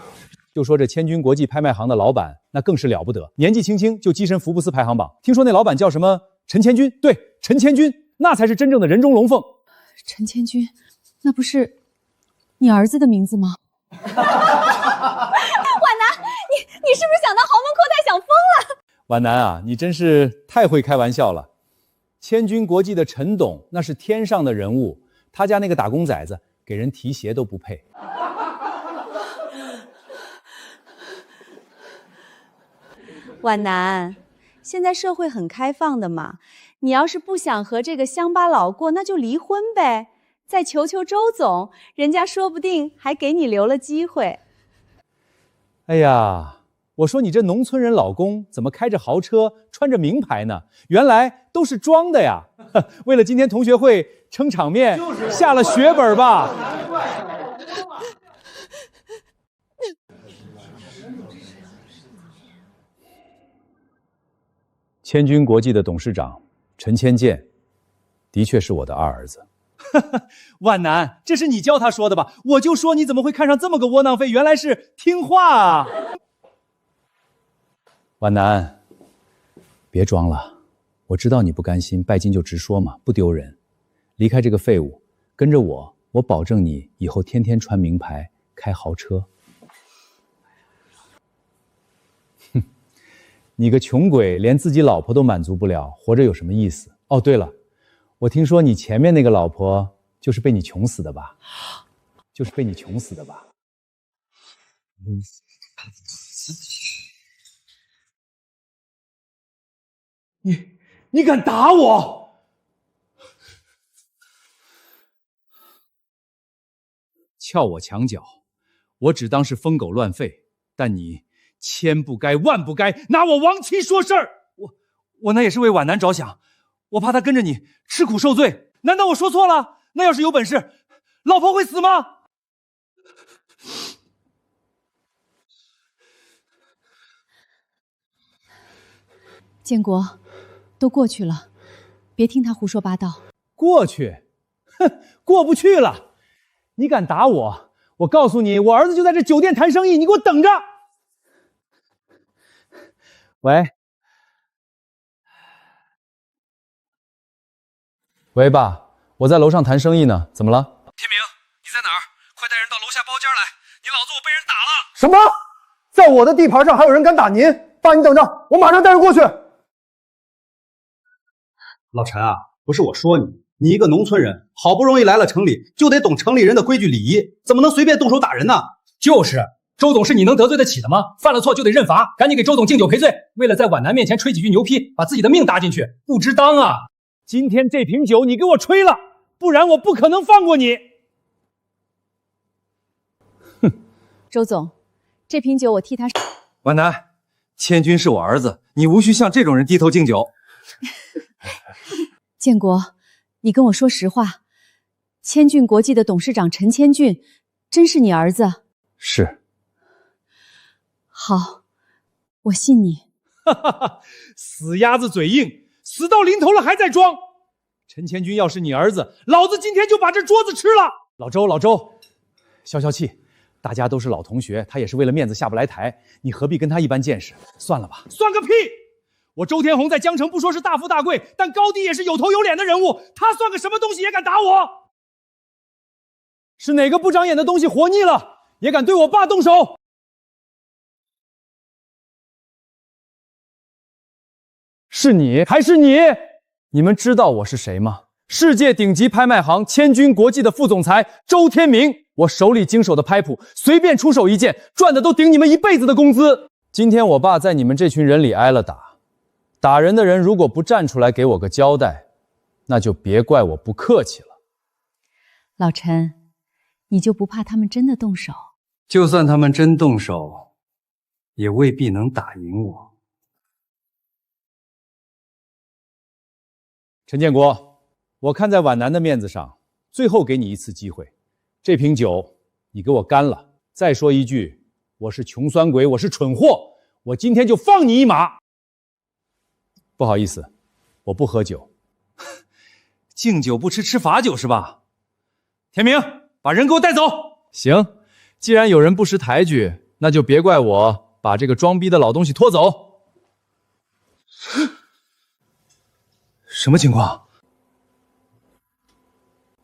就说这千军国际拍卖行的老板，那更是了不得，年纪轻轻就跻身福布斯排行榜。听说那老板叫什么陈千军，对，陈千军，那才是真正的人中龙凤。陈千军，那不是你儿子的名字吗？婉楠，你是不是想当豪门阔太想疯了？婉楠啊，你真是太会开玩笑了。千军国际的陈董那是天上的人物，他家那个打工崽子给人提鞋都不配。婉楠，现在社会很开放的嘛，你要是不想和这个乡巴佬过，那就离婚呗。再求求周总，人家说不定还给你留了机会。哎呀，我说你这农村人老公怎么开着豪车，穿着名牌呢？原来都是装的呀！为了今天同学会撑场面，下了血本吧？千军国际的董事长陈千健，的确是我的二儿子。万南，这是你教他说的吧？我就说你怎么会看上这么个窝囊废，原来是听话啊！万南，别装了，我知道你不甘心，拜金就直说嘛，不丢人。离开这个废物，跟着我，我保证你以后天天穿名牌，开豪车。哼，你个穷鬼，连自己老婆都满足不了，活着有什么意思？哦，对了，我听说你前面那个老婆就是被你穷死的吧？就是被你穷死的吧？你敢打我？撬我墙角，我只当是疯狗乱吠，但你千不该万不该拿我亡妻说事儿。我那也是为皖南着想，我怕他跟着你吃苦受罪。难道我说错了？那要是有本事，老婆会死吗？建国，都过去了，别听他胡说八道。过去？哼，过不去了！你敢打我，我告诉你，我儿子就在这酒店谈生意，你给我等着！喂，喂，爸，我在楼上谈生意呢，怎么了？天明，你在哪儿？快带人到楼下包间来！你老子我被人打了！什么？在我的地盘上还有人敢打您？爸，你等着，我马上带人过去。老陈啊，不是我说你，你一个农村人，好不容易来了城里，就得懂城里人的规矩礼仪，怎么能随便动手打人呢？就是，周总是你能得罪得起的吗？犯了错就得认罚，赶紧给周总敬酒赔罪。为了在皖南面前吹几句牛批，把自己的命搭进去，不值当啊！今天这瓶酒你给我吹了，不然我不可能放过你。哼，周总，这瓶酒我替他。皖南，千军是我儿子，你无需向这种人低头敬酒。建国，你跟我说实话，千骏国际的董事长陈千骏真是你儿子？是。好，我信你。哈哈哈，死鸭子嘴硬，死到临头了还在装。陈千军要是你儿子，老子今天就把这桌子吃了。老周，消消气，大家都是老同学，他也是为了面子下不来台，你何必跟他一般见识？算了吧。算个屁！我周天红在江城不说是大富大贵，但高低也是有头有脸的人物，他算个什么东西也敢打我？是哪个不长眼的东西活腻了，也敢对我爸动手？是你还是你？你们知道我是谁吗？世界顶级拍卖行千军国际的副总裁周天明，我手里经手的拍谱，随便出手一件，赚的都顶你们一辈子的工资。今天我爸在你们这群人里挨了打。打人的人如果不站出来给我个交代，那就别怪我不客气了。老陈，你就不怕他们真的动手？就算他们真动手，也未必能打赢我。陈建国，我看在皖南的面子上，最后给你一次机会，这瓶酒你给我干了。再说一句，我是穷酸鬼，我是蠢货，我今天就放你一马。不好意思，我不喝酒。敬酒不吃吃罚酒是吧？天明，把人给我带走。行，既然有人不识抬举，那就别怪我把这个装逼的老东西拖走。什么情况？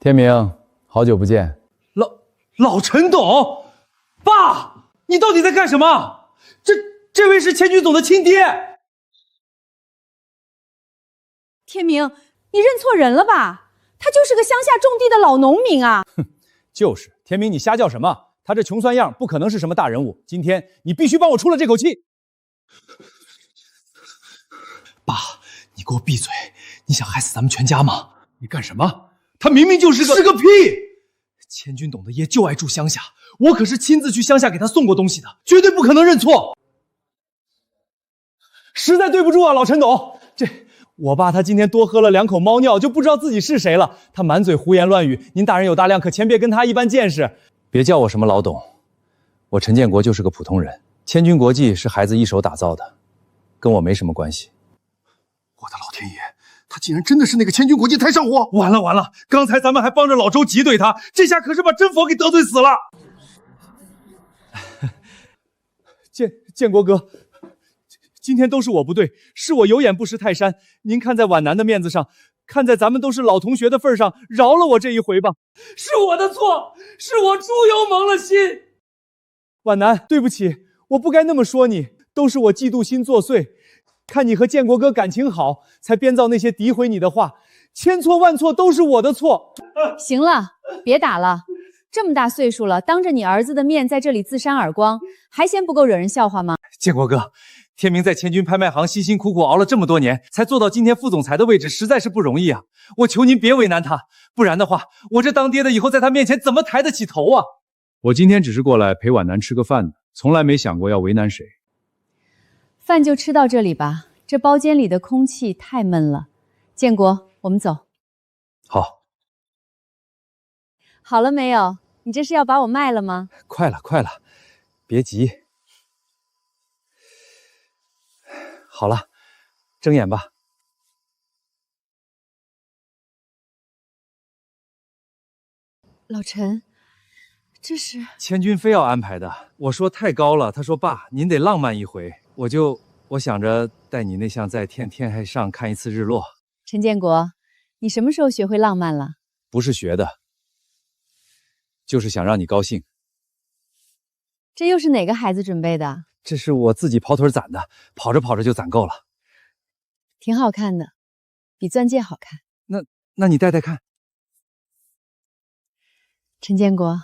天明，好久不见。老陈董，爸，你到底在干什么？这位是千军总的亲爹。天明，你认错人了吧？他就是个乡下种地的老农民啊！哼，就是。天明，你瞎叫什么？他这穷酸样不可能是什么大人物。今天你必须帮我出了这口气。爸，你给我闭嘴！你想害死咱们全家吗？你干什么？他明明就是个屁！千军懂得爷就爱住乡下，我可是亲自去乡下给他送过东西的，绝对不可能认错。实在对不住啊，老陈董，我爸他今天多喝了2口猫尿，就不知道自己是谁了。他满嘴胡言乱语，您大人有大量，可千别跟他一般见识。别叫我什么老董，我陈建国就是个普通人。千军国际是孩子一手打造的，跟我没什么关系。我的老天爷，他竟然真的是那个千军国际太上皇！完了，刚才咱们还帮着老周挤兑他，这下可是把真佛给得罪死了。建国哥，今天都是我不对，是我有眼不识泰山。您看在皖南的面子上，看在咱们都是老同学的份上，饶了我这一回吧。是我的错，是我猪油蒙了心。皖南，对不起，我不该那么说你，都是我嫉妒心作祟。看你和建国哥感情好，才编造那些诋毁你的话，千错万错都是我的错。行了，别打了，这么大岁数了，当着你儿子的面在这里自扇耳光，还嫌不够惹人笑话吗？建国哥，天明在千军拍卖行辛辛苦苦熬了这么多年，才做到今天副总裁的位置，实在是不容易啊！我求您别为难他，不然的话，我这当爹的以后在他面前怎么抬得起头啊？我今天只是过来陪皖南吃个饭的，从来没想过要为难谁。饭就吃到这里吧，这包间里的空气太闷了。建国，我们走。好。好了没有？你这是要把我卖了吗？快了，别急。好了，睁眼吧。老陈，这是千军非要安排的，我说太高了，他说爸，您得浪漫一回，我想着带你那像在天台上看一次日落。陈建国，你什么时候学会浪漫了？不是学的，就是想让你高兴。这又是哪个孩子准备的？这是我自己跑腿攒的，跑着就攒够了。挺好看的，比钻戒好看。那你戴戴看。陈建国，